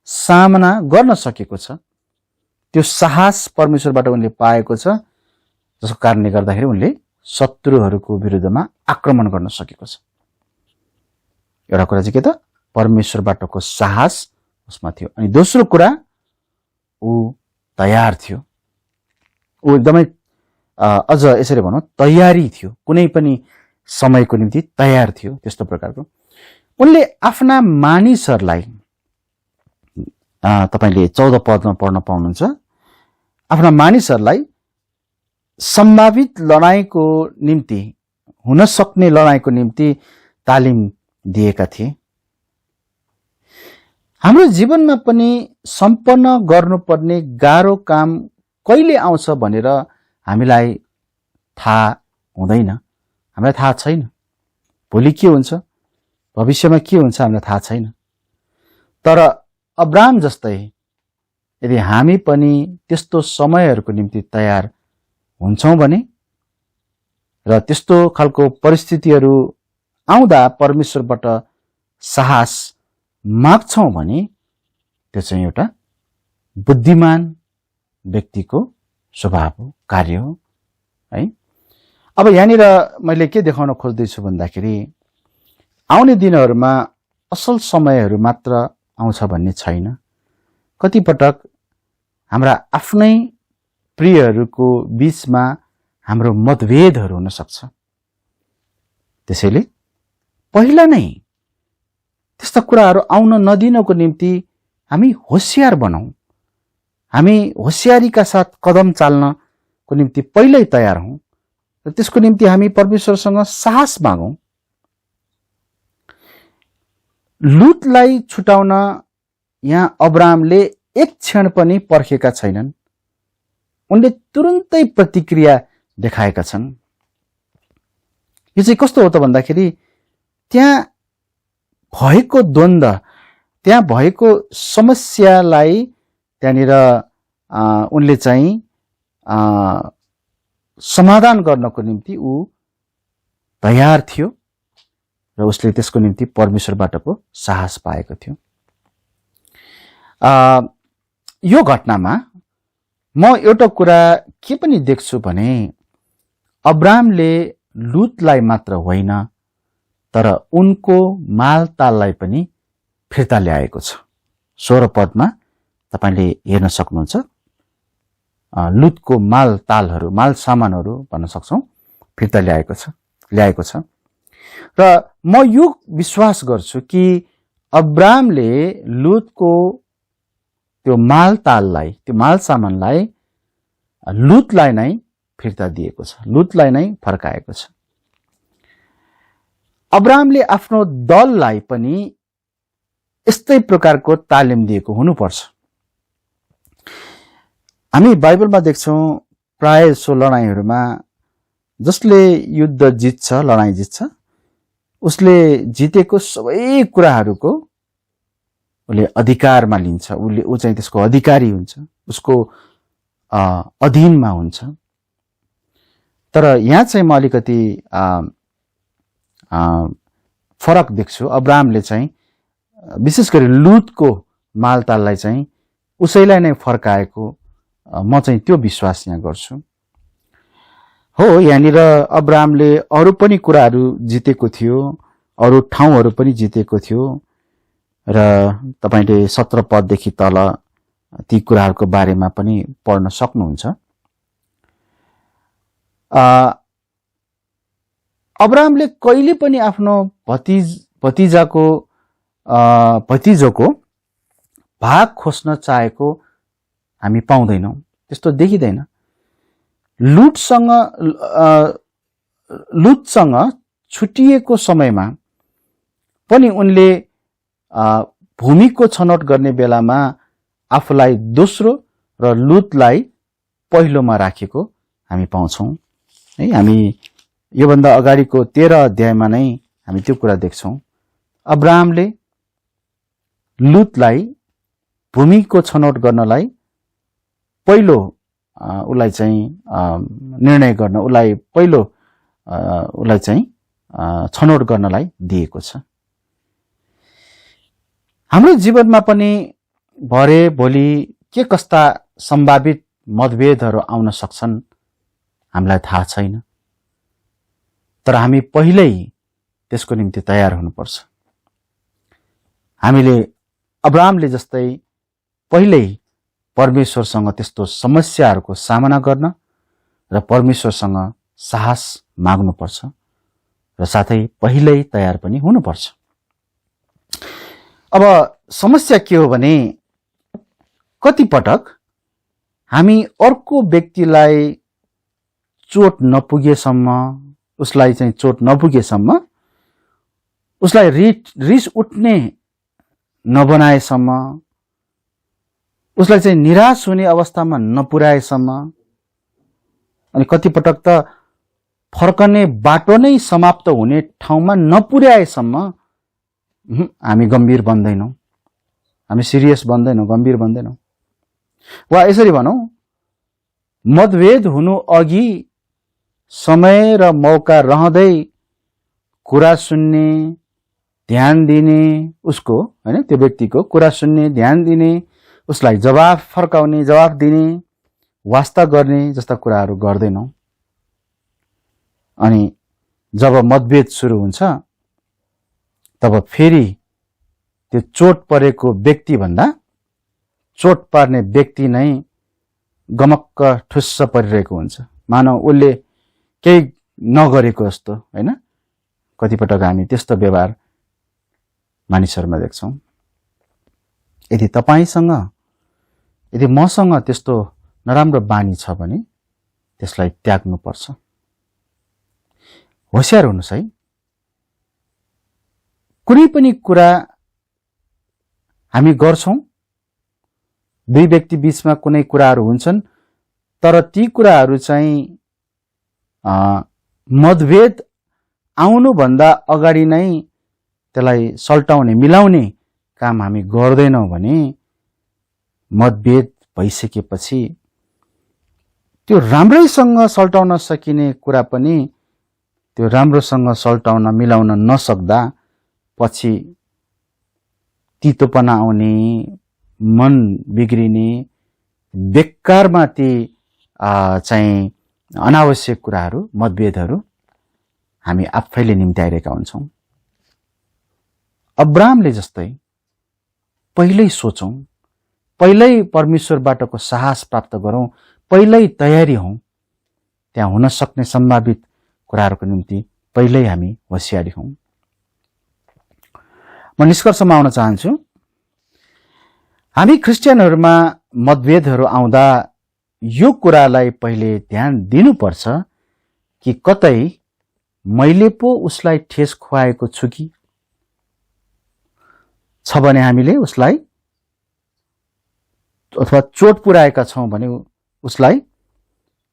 सामना गर्न सकेको छ। त्यो साहस परमेश्वरबाट उनले पाएको छ, जसको कारणले गर्दाखेरि उनले शत्रुहरूको विरुद्धमा आक्रमण गर्न सकेको छ। एउटा कुरा चाहिँ के त, परमेश्वरबाटको साहस उसमा थियो। अनि दोस्रो कुरा, ऊ तयार थियो। ऊ एकदमै अझ यसरी भनौं तयारी थियो, कुनै पनि समयको निम्ति तयार थियो। त्यस्तो प्रकारको उनले आफ्ना मानिसहरूलाई, तपाईले 14 पदमा पढ्न पाउनुहुन्छ, आफ्ना मानिसहरूलाई सम्भावित लडाईँको निम्ति, हुन सक्ने लडाईँको निम्ति तालिम दिएका थिए। हाम्रो जीवनमा पनि सम्पन्न गर्नुपर्ने गाह्रो काम कहिले आउँछ भनेर हामीलाई थाहा हुँदैन, हामीलाई थाहा छैन। भोलि के हुन्छ, भविष्यमा के हुन्छ हामीलाई थाहा छैन। तर अब्राहम जस्तै यदि हामी पनि त्यस्तो समयहरूको निम्ति तयार हुन्छौँ भने र त्यस्तो खालको परिस्थितिहरू आउँदा परमेश्वरबाट साहस माग्छौँ भने त्यो चाहिँ एउटा बुद्धिमान व्यक्तिको स्वभाव हो, कार्य हो है। अब यहाँनिर मैले के देखाउन खोज्दैछु भन्दाखेरि आउने दिनहरूमा असल समयहरू मात्र आउँछ भन्ने छैन। कति पटक हाम्रा आफ्नै प्रियहरूको बीचमा हाम्रो मतभेदहरू हुन सक्छ। त्यसैले पहिला नै त्यस्ता कुराहरू आउन नदिनको निम्ति हामी होशियार बनौं, हामी होशियारीका साथ कदम चाल्नको निम्ति पहिल्यै तयार हौं र त्यसको निम्ति हामी परमेश्वरसँग साहस मागौं। लुतलाई छुटाउन यहाँ अब्राहमले एक क्षण पनि पर्खेका छैनन्, उनले तुरुन्तै प्रतिक्रिया देखाएका छन्। यो चाहिँ कस्तो हो त भन्दाखेरि त्यहाँ भएको द्वन्द, त्यहाँ भएको समस्यालाई त्यहाँनिर उनले चाहिँ समाधान गर्नको निम्ति ऊ तयार थियो र उसले त्यसको निम्ति परमेश्वरबाटको साहस पाएको थियो। यो घटनामा म एउटा कुरा के पनि देख्छु भने अब्राहमले लुतलाई मात्र होइन तर उनको मालताललाई पनि फिर्ता ल्याएको छ। 16 पदमा तपाईले हेर्न सक्नुहुन्छ। लुतको मालतालहरू, माल सामानहरू भन्न सक्छौं फिर्ता ल्याएको छ। र म यो विश्वास गर्छु कि अब्राहमले लुतको त्यो मालताललाई, त्यो माल सामानलाई लुतलाई नै फिर्ता दिएको छ, लुतलाई नै फर्काएको छ। अब्राहमले आफ्नो दललाई पनि यस्तै प्रकारको तालिम दिएको हुनुपर्छ। हामी बाइबलमा देख्छौं प्राय सो लडाईँहरूमा जसले युद्ध जित्छ, लडाईँ जित्छ, उसले जितेको सबै कुराहरूको उसले अधिकारमा लिन्छ, ऊ चाहिँ त्यसको अधिकारी हुन्छ, उसको अधीनमा हुन्छ। तर यहाँ चाहिँ म अलिकति फरक देख्छु। अब्राहमले चाहिँ विशेष गरी लुतको मालताललाई चाहिँ उसैलाई नै फर्काएको म चाहिँ त्यो विश्वास यहाँ गर्छु। हो, यहाँनिर अब्राहमले अरू पनि कुराहरू जितेको थियो, अरू ठाउँहरू पनि जितेको थियो र तपाईले 17 पददेखि तल ती कुराहरूको बारेमा पनि पढ्न सक्नुहुन्छ। अब्राहमले कहिले पनि आफ्नो भतिजोको भाग खोज्न चाहेको हामी पाउँदैनौं, त्यस्तो देखिँदैन। लुतसँग छुटिएको समयमा पनि उनले भूमिको छनौट गर्ने बेलामा आफूलाई दोस्रो र लुतलाई पहिलोमा राखेको हामी पाउँछौं है। हामी योभन्दा अगाडिको 13 अध्यायमा नै हामी त्यो कुरा देख्छौं। अब्राहमले लुतलाई भूमिको छनौट गर्नलाई पहिलो उसलाई चाहिँ निर्णय गर्न, उसलाई चाहिँ छनौट गर्नलाई दिएको छ। हाम्रो जीवनमा पनि भरे भोलि के कस्ता सम्भावित मतभेदहरू आउन सक्छन् हामीलाई थाहा छैन, तर हामी पहिल्यै त्यसको निम्ति तयार हुनुपर्छ। हामीले अब्राहमले जस्तै पहिल्यै परमेश्वरसँग त्यस्तो समस्याहरूको सामना गर्न र परमेश्वरसँग साहस माग्नुपर्छ र साथै पहिल्यै तयार पनि हुनुपर्छ। अब समस्या के हो भने कति पटक हामी अर्को व्यक्तिलाई चोट नपुगेसम्म, उसलाई चाहिँ चोट नपुगेसम्म उसलाई रिस उठ्ने नबनाएसम्म, उसलाई चाहिँ निराश हुने अवस्थामा नपुर्याएसम्म, अनि कतिपटक त फर्कने बाटो नै समाप्त हुने ठाउँमा नपुर्याएसम्म हामी गम्भीर बन्दैनौँ, हामी सिरियस बन्दैनौँ, गम्भीर बन्दैनौँ। वा यसरी भनौँ, मतभेद हुनु अघि समय र मौका रहँदै कुरा सुन्ने, ध्यान दिने, उसको हैन त्यो व्यक्तिको कुरा सुन्ने, ध्यान दिने, उसलाई जवाफ फर्काउने, जवाफ दिने, वास्ता गर्ने जस्ता कुराहरू गर्दैनौँ। अनि जब मतभेद सुरु हुन्छ तब फेरि त्यो चोट परेको व्यक्ति भन्दा चोट पार्ने व्यक्ति नै गमक्क ठुस्स परिरहेको हुन्छ, मानव उसले केही नगरेको जस्तो हैन। कतिपटक हामी त्यस्तो व्यवहार मानिसहरूमा देख्छौँ। यदि तपाईसँग, यदि मसँग त्यस्तो नराम्रो बानी छ भने त्यसलाई त्याग्नुपर्छ। होशियार हुनुहोस् है। कुनै पनि कुरा हामी गर्छौँ, दुई व्यक्ति बीचमा कुनै कुराहरू हुन्छन्, तर ती कुराहरू चाहिँ मतभेद आउनुभन्दा अगाडि नै त्यसलाई सल्टाउने, मिलाउने काम हामी गर्दैनौँ भने मतभेद भइसकेपछि त्यो राम्रैसँग सल्टाउन सकिने कुरा पनि त्यो राम्रोसँग सल्टाउन, मिलाउन नसक्दा पछि तितोपना आउने, मन बिग्रिने, बेकारमा ती चाहिँ अनावश्यक कुराहरू, मतभेदहरू हामी आफैले निम्त्याइरहेका हुन्छौँ। अब्राहमले जस्तै पहिल्यै सोचौँ, पहिल्यै परमेश्वरबाटको साहस प्राप्त गरौँ, पहिल्यै तयारी हौँ, त्यहाँ हुन सक्ने सम्भावित कुराहरूको निम्ति पहिल्यै हामी होशियारी हौँ। म निष्कर्षमा आउन चाहन्छु, हामी क्रिस्चियनहरूमा मतभेदहरू आउँदा यो कुरालाई पहिले ध्यान दिनुपर्छ कि कतै मैले पो उसलाई ठेस खुवाएको छु कि, छ भने हामीले उसलाई अथवा चोट पुर्याएका छौँ भने उसलाई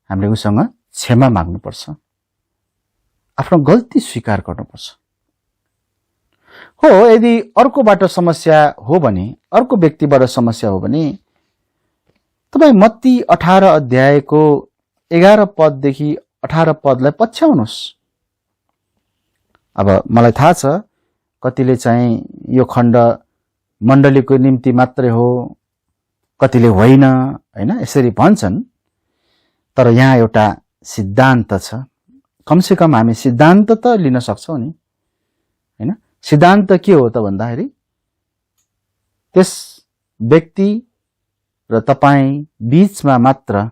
हामीले उसँग क्षमा माग्नुपर्छ, आफ्नो गल्ती स्वीकार गर्नुपर्छ। हो, यदि अर्कोबाट समस्या हो भने, अर्को व्यक्तिबाट समस्या हो भने तपाई मत्ती 18 अध्यायको 11 पददेखि 18 पदलाई पछ्याउनुहोस्। अब मलाई थाहा छ कतिले चाहिँ यो खण्ड मण्डलीको निम्ति मात्रै हो, कतिले होइन हैन, यसरी भन्छन्। तर यहाँ एउटा सिद्धान्त छ, कमसे कम हामी सिद्धान्त त लिन सक्छौँ नि हैन। सिद्धान्त के हो त भन्दाखेरि त्यस व्यक्ति र तपाईं बीचमा मात्र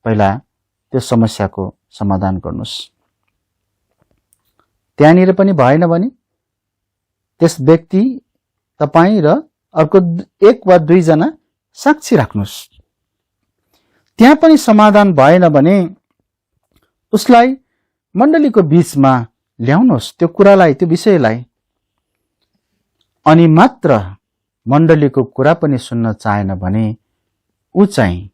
पहिला त्यो समस्याको समाधान गर्नुस्। त्यहाँनिर पनि भएन भने त्यस व्यक्ति, तपाईं र अर्को एक वा दुई जना साक्षी राख्नुस्। त्यहाँ पनि समाधान भएन भने उसलाई मण्डलीको बीचमा ल्याउनुहोस्, त्यो कुरालाई, त्यो विषयलाई। अनि मात्र मण्डलीको कुरा पनि सुन्न चाहेन भने ऊ चाहिँ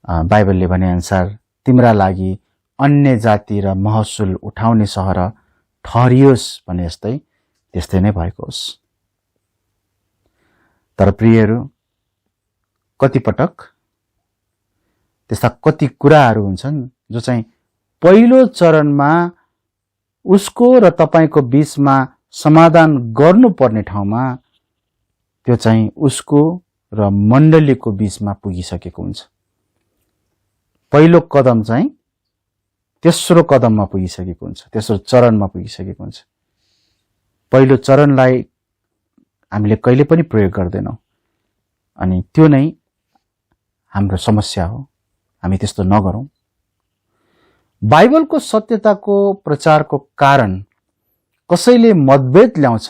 बाइबलले भने अनुसार तिम्रा लागि अन्य जाति र महसुल उठाउने सहर ठहरियोस् भने जस्तै त्यस्तै नै भएको होस्। तर प्रियहरू, कतिपटक त्यस्ता कति कुराहरू हुन्छन् जो चाहिँ पहिलो चरणमा उसको र तपाईको बीचमा समाधान गर्नुपर्ने ठाउँमा त्यो चाहिँ उसको र मण्डलीको बीचमा पुगिसकेको हुन्छ। पहिलो कदम चाहिँ तेस्रो कदममा पुगिसकेको हुन्छ, तेस्रो चरणमा पुगिसकेको हुन्छ। पहिलो चरणलाई हामीले कहिले पनि प्रयोग गर्दैनौँ, अनि त्यो नै हाम्रो समस्या हो। हामी त्यस्तो नगरौँ। बाइबलको सत्यताको प्रचारको कारण कसैले मतभेद ल्याउँछ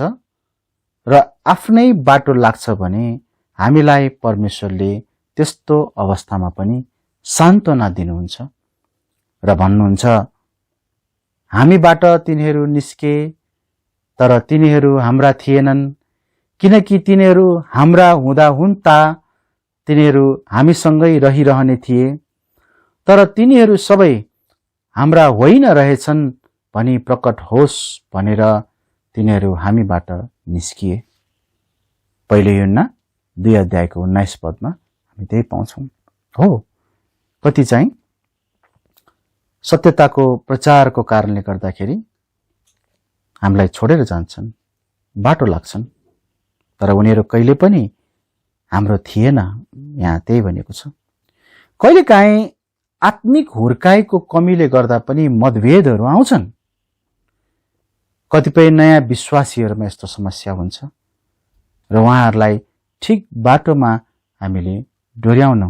र आफ्नै बाटो लाग्छ भने हामीलाई परमेश्वरले त्यस्तो अवस्थामा पनि सान्त्वना दिनुहुन्छ र भन्नुहुन्छ, हामीबाट तिनीहरू निस्के तर तिनीहरू हाम्रा थिएनन्, किनकि तिनीहरू हाम्रा हुँदा हुन्ता तिनीहरू हामीसँगै रहिरहने थिए, तर तिनीहरू सबै हाम्रा होइन रहेछन् भनी प्रकट होस् भनेर तिनीहरू हामीबाट निस्किए। पहिलो यूहन्ना 2 अध्यायको 19 पदमा हामी त्यही पाउँछौँ। हो, कति चाहिँ सत्यताको प्रचारको कारणले गर्दाखेरि हामीलाई छोडेर जान्छन्, बाटो लाग्छन्, तर उनीहरू कहिले पनि हाम्रो थिएन। यहाँ त्यही भनेको छ। कहिलेकाहीँ आत्मिक हुर्काइको कमीले गर्दा पनि मतभेदहरू आउँछन्। कतिपय नयाँ विश्वासीहरूमा यस्तो समस्या हुन्छ र उहाँहरूलाई ठिक बाटोमा हामीले डोर्याउन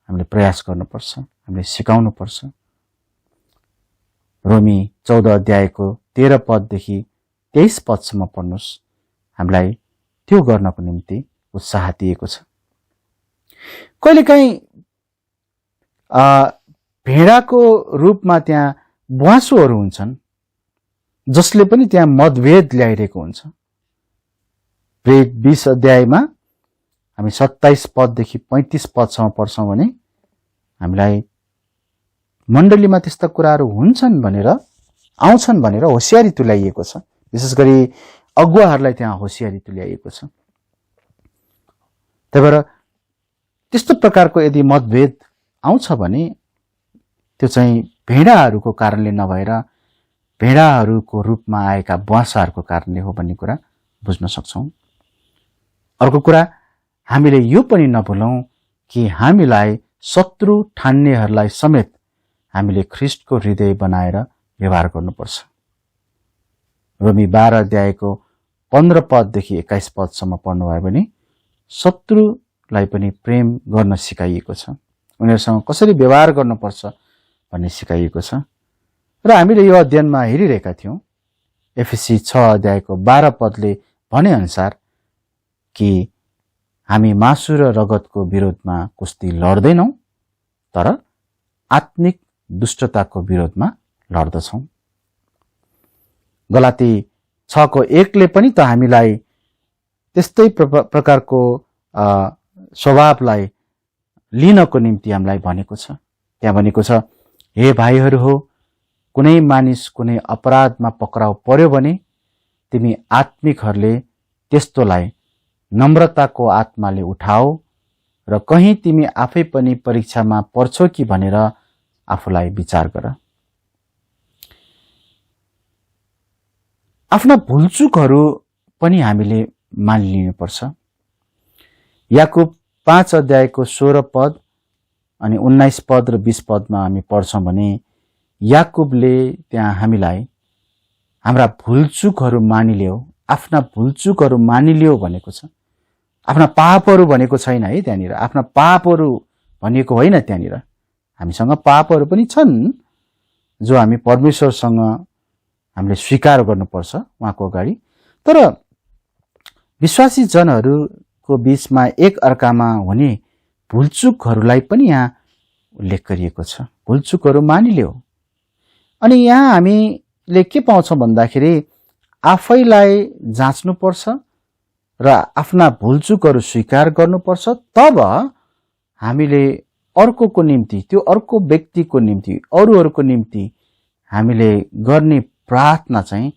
हामीले प्रयास गर्नुपर्छ, हामीले सिकाउनुपर्छ। रोमी 14 अध्यायको 13 पददेखि 23 पदसम्म पढ्नुहोस्। हामीलाई त्यो गर्नको निम्ति उत्साह दिएको छ। कहिलेकाहीँ भेडाको रूपमा त्यहाँ ब्वाँसोहरू हुन्छन् जसले पनि त्यहाँ मतभेद ल्याइरहेको हुन्छ। प्रेरित 20 अध्यायमा हामी 27 पददेखि 35 पदसम्म पढ्छौँ भने हामीलाई मण्डलीमा त्यस्ता कुराहरू हुन्छन् भनेर आउँछन् भनेर होसियारी तुल्याइएको छ। विशेष गरी अगुवाहरूलाई त्यहाँ होसियारी तुल्याइएको छ। त्यही भएर त्यस्तो प्रकारको यदि मतभेद आउँछ भने त्यो चाहिँ भेडाहरूको कारणले नभएर भेडाहरूको रूपमा आएका ब्वाँसाहरूको कारणले हो भन्ने कुरा बुझ्न सक्छौँ। अर्को कुरा, हामीले यो पनि नभुलौँ कि हामीलाई शत्रु ठान्नेहरूलाई समेत हामीले ख्रिस्टको हृदय बनाएर व्यवहार गर्नुपर्छ। रोमी 12 अध्यायको 15 पददेखि 21 पदसम्म पढ्नुभयो भने शत्रुलाई पनि प्रेम गर्न सिकाइएको छ, उनीहरूसँग कसरी व्यवहार गर्नुपर्छ भन्ने सिकाइएको छ। र हामीले यो अध्ययनमा हेरिरहेका थियौँ एफएसी 6 अध्यायको 12 पदले भनेअनुसार कि हामी मासु र रगतको विरोधमा कुस्ती लड्दैनौँ, तर आत्मिक दुष्टताको विरोधमा लड्दछौँ। गलाती 6को 1ले पनि त हामीलाई त्यस्तै प्रकारको स्वभावलाई लिनको निम्ति हामीलाई भनेको छ। त्यहाँ भनेको छ, हे भाइहरू हो, कुनै मानिस कुनै अपराधमा पक्राउ पर्यो भने तिमी आत्मिकहरूले त्यस्तोलाई नम्रताको आत्माले उठाओ र कहीँ तिमी आफै पनि परीक्षामा पर्छौ कि भनेर आफूलाई विचार गर। आफ्ना भुलचुकहरू पनि हामीले मानिलिनुपर्छ। याकुब 5 अध्यायको 16 पद अनि 19 पद र 20 पदमा हामी पढ्छौँ भने याकुबले त्यहाँ हामीलाई हाम्रा भुलचुकहरू मानिलियो, आफ्ना भुलचुकहरू मानिलियो भनेको छ। आफ्ना पापहरू भनेको छैन है, त्यहाँनिर आफ्ना पापहरू भनेको होइन। त्यहाँनिर हामीसँग पापहरू पनि छन् जो हामी परमेश्वरसँग हामीले स्वीकार गर्नुपर्छ उहाँको अगाडि। तर विश्वासी जनहरूको बीचमा एक अर्कामा हुने भुलचुकहरूलाई पनि यहाँ उल्लेख गरिएको छ। भुलचुकहरू मानिलियो। अनि यहाँ हामीले के पाउँछौँ भन्दाखेरि आफैलाई जाँच्नुपर्छ र आफ्ना भुलचुकहरू स्वीकार गर्नुपर्छ। तब हामीले अर्कोको निम्ति, त्यो अर्को व्यक्तिको निम्ति, अरूहरूको निम्ति हामीले गर्ने प्रार्थना चाहिँ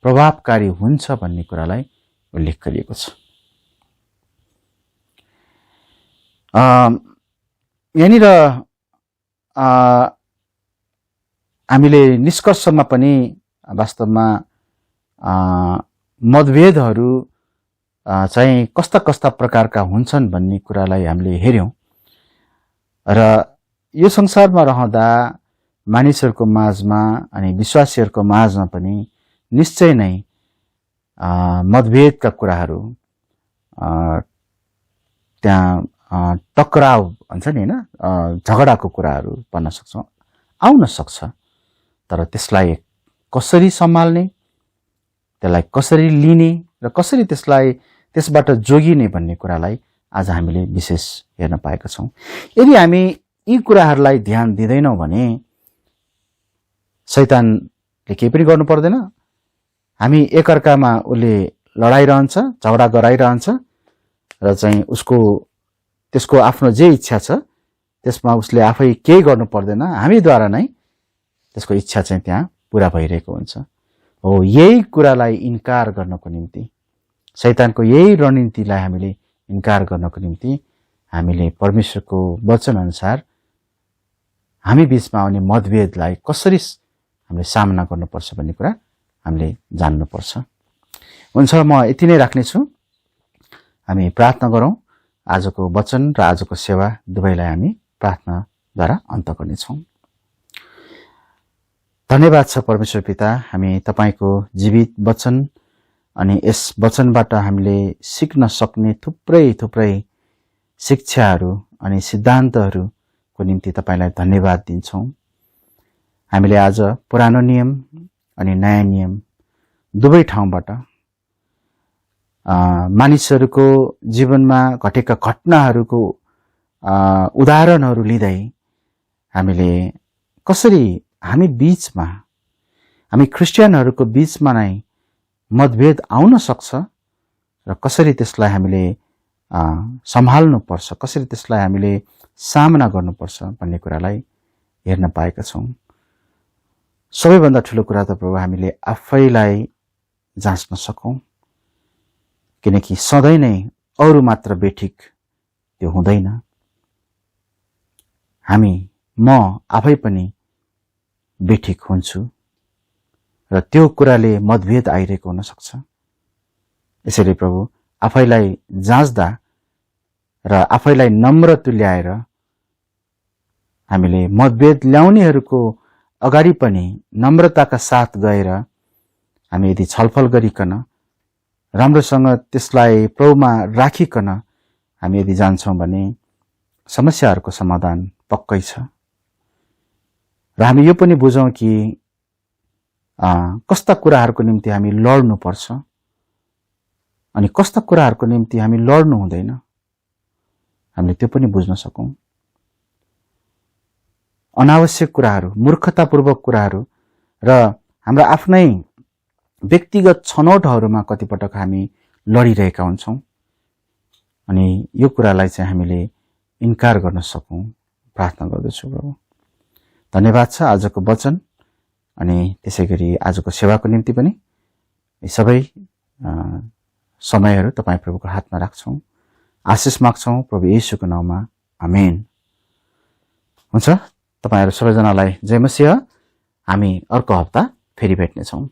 प्रभावकारी हुन्छ भन्ने कुरालाई उल्लेख गरिएको छ। यहाँनिर हामीले निष्कर्षमा पनि वास्तवमा मतभेदहरू चाहिँ कस्ता कस्ता प्रकारका हुन्छन् भन्ने कुरालाई हामीले हेर्यौं र यो संसारमा रहँदा मानिसहरूको माझमा अनि विश्वासीहरूको माझमा पनि निश्चय नै मतभेदका कुराहरू त्यहाँ टकराव भन्छ नि हैन, झगडाको कुराहरू बन्न सक्छौं, आउन सक्छ। तर त्यसलाई कसरी सम्हाल्ने, त्यसलाई कसरी लिने र कसरी त्यसबाट जोगिने भन्ने कुरालाई आज हामीले विशेष हेर्न पाएका छौं। यदि हामी यी कुराहरूलाई ध्यान दिँदैनौं भने शैतानले केही पनि गर्नु पर्दैन। हामी एकअर्कामा उसले लडाइरहन्छ, झगडा गराइरहन्छ र चाहिँ त्यसको आफ्नो जे इच्छा छ त्यसमा उसले आफै केही गर्नु पर्दैन, हामीद्वारा नै त्यसको इच्छा चाहिँ त्यहाँ पूरा भइरहेको हुन्छ। हो, यही कुरालाई इन्कार गर्नको निम्ति, शैतानको यही रणनीतिलाई हामीले इन्कार गर्नको निम्ति हामीले परमेश्वरको वचन अनुसार हामी बीचमा आउने मतभेदलाई कसरी हामीले सामना गर्नुपर्छ भन्ने कुरा हामीले जान्नुपर्छ। हुन्छ, म यति नै राख्नेछु। हामी प्रार्थना गरौँ। आजको वचन र आजको सेवा दुवैलाई हामी प्रार्थनाद्वारा अन्त गर्नेछौँ। धन्यवाद छ परमेश्वर पिता, हामी तपाईको जीवित वचन अनि यस वचनबाट हामीले सिक्न सक्ने थुप्रै शिक्षाहरू अनि सिद्धान्तहरूको निम्ति तपाईलाई धन्यवाद दिन्छौँ। हामीले आज पुरानो नियम अनि नयाँ नियम दुवै ठाउँबाट मानिसहरूको जीवनमा घटेका घटनाहरूको उदाहरणहरू लिँदै हामीले कसरी हामी बीचमा, हामी क्रिस्चियनहरूको बीचमा नै मतभेद आउन सक्छ र कसरी त्यसलाई हामीले सम्हाल्नु पर्छ, कसरी त्यसलाई हामीले सामना गर्नुपर्छ भन्ने कुरालाई हेर्न पाएका छौँ। सबैभन्दा ठुलो कुरा त प्रभु हामीले आफैलाई जाँच्न सकौँ, किनकि सधैँ नै अरू मात्र बेठिक त्यो हुँदैन। म आफै पनि बेठिक हुन्छु र त्यो कुराले मतभेद आइरहेको हुन सक्छ। यसैले प्रभु आफैलाई जाँच्दा र आफैलाई नम्र तुल्याएर हामीले मतभेद ल्याउनेहरूको अगाडि पनि नम्रताका साथ गएर हामी यदि छलफल गरिकन राम्रोसँग त्यसलाई प्रभुमा राखिकन हामी यदि जान्छौँ भने समस्याहरूको समाधान पक्कै छ। र हामी यो पनि बुझौँ कि कस्ता कुराहरूको निम्ति हामी लड्नुपर्छ अनि कस्ता कुराहरूको निम्ति हामी लड्नु हुँदैन, हामीले त्यो पनि बुझ्न सकौँ। अनावश्यक कुराहरू, मूर्खतापूर्वक कुराहरू र हाम्रो आफ्नै व्यक्तिगत छनौटहरूमा कतिपटक हामी लडिरहेका हुन्छौँ अनि यो कुरालाई चाहिँ हामीले इन्कार गर्न सकौँ। प्रार्थना गर्दछु प्रभु। धन्यवाद छ आजको वचन अनि त्यसैगरी आजको सेवाको निम्ति पनि यी सबै समयहरू तपाईँ प्रभुको हातमा राख्छौँ। आशिष माग्छौँ प्रभु येशूको नाममा, आमेन। हुन्छ, तपाईहरू सबैजनालाई जय मसीह। हामी अर्को हप्ता फेरि भेट्नेछौँ।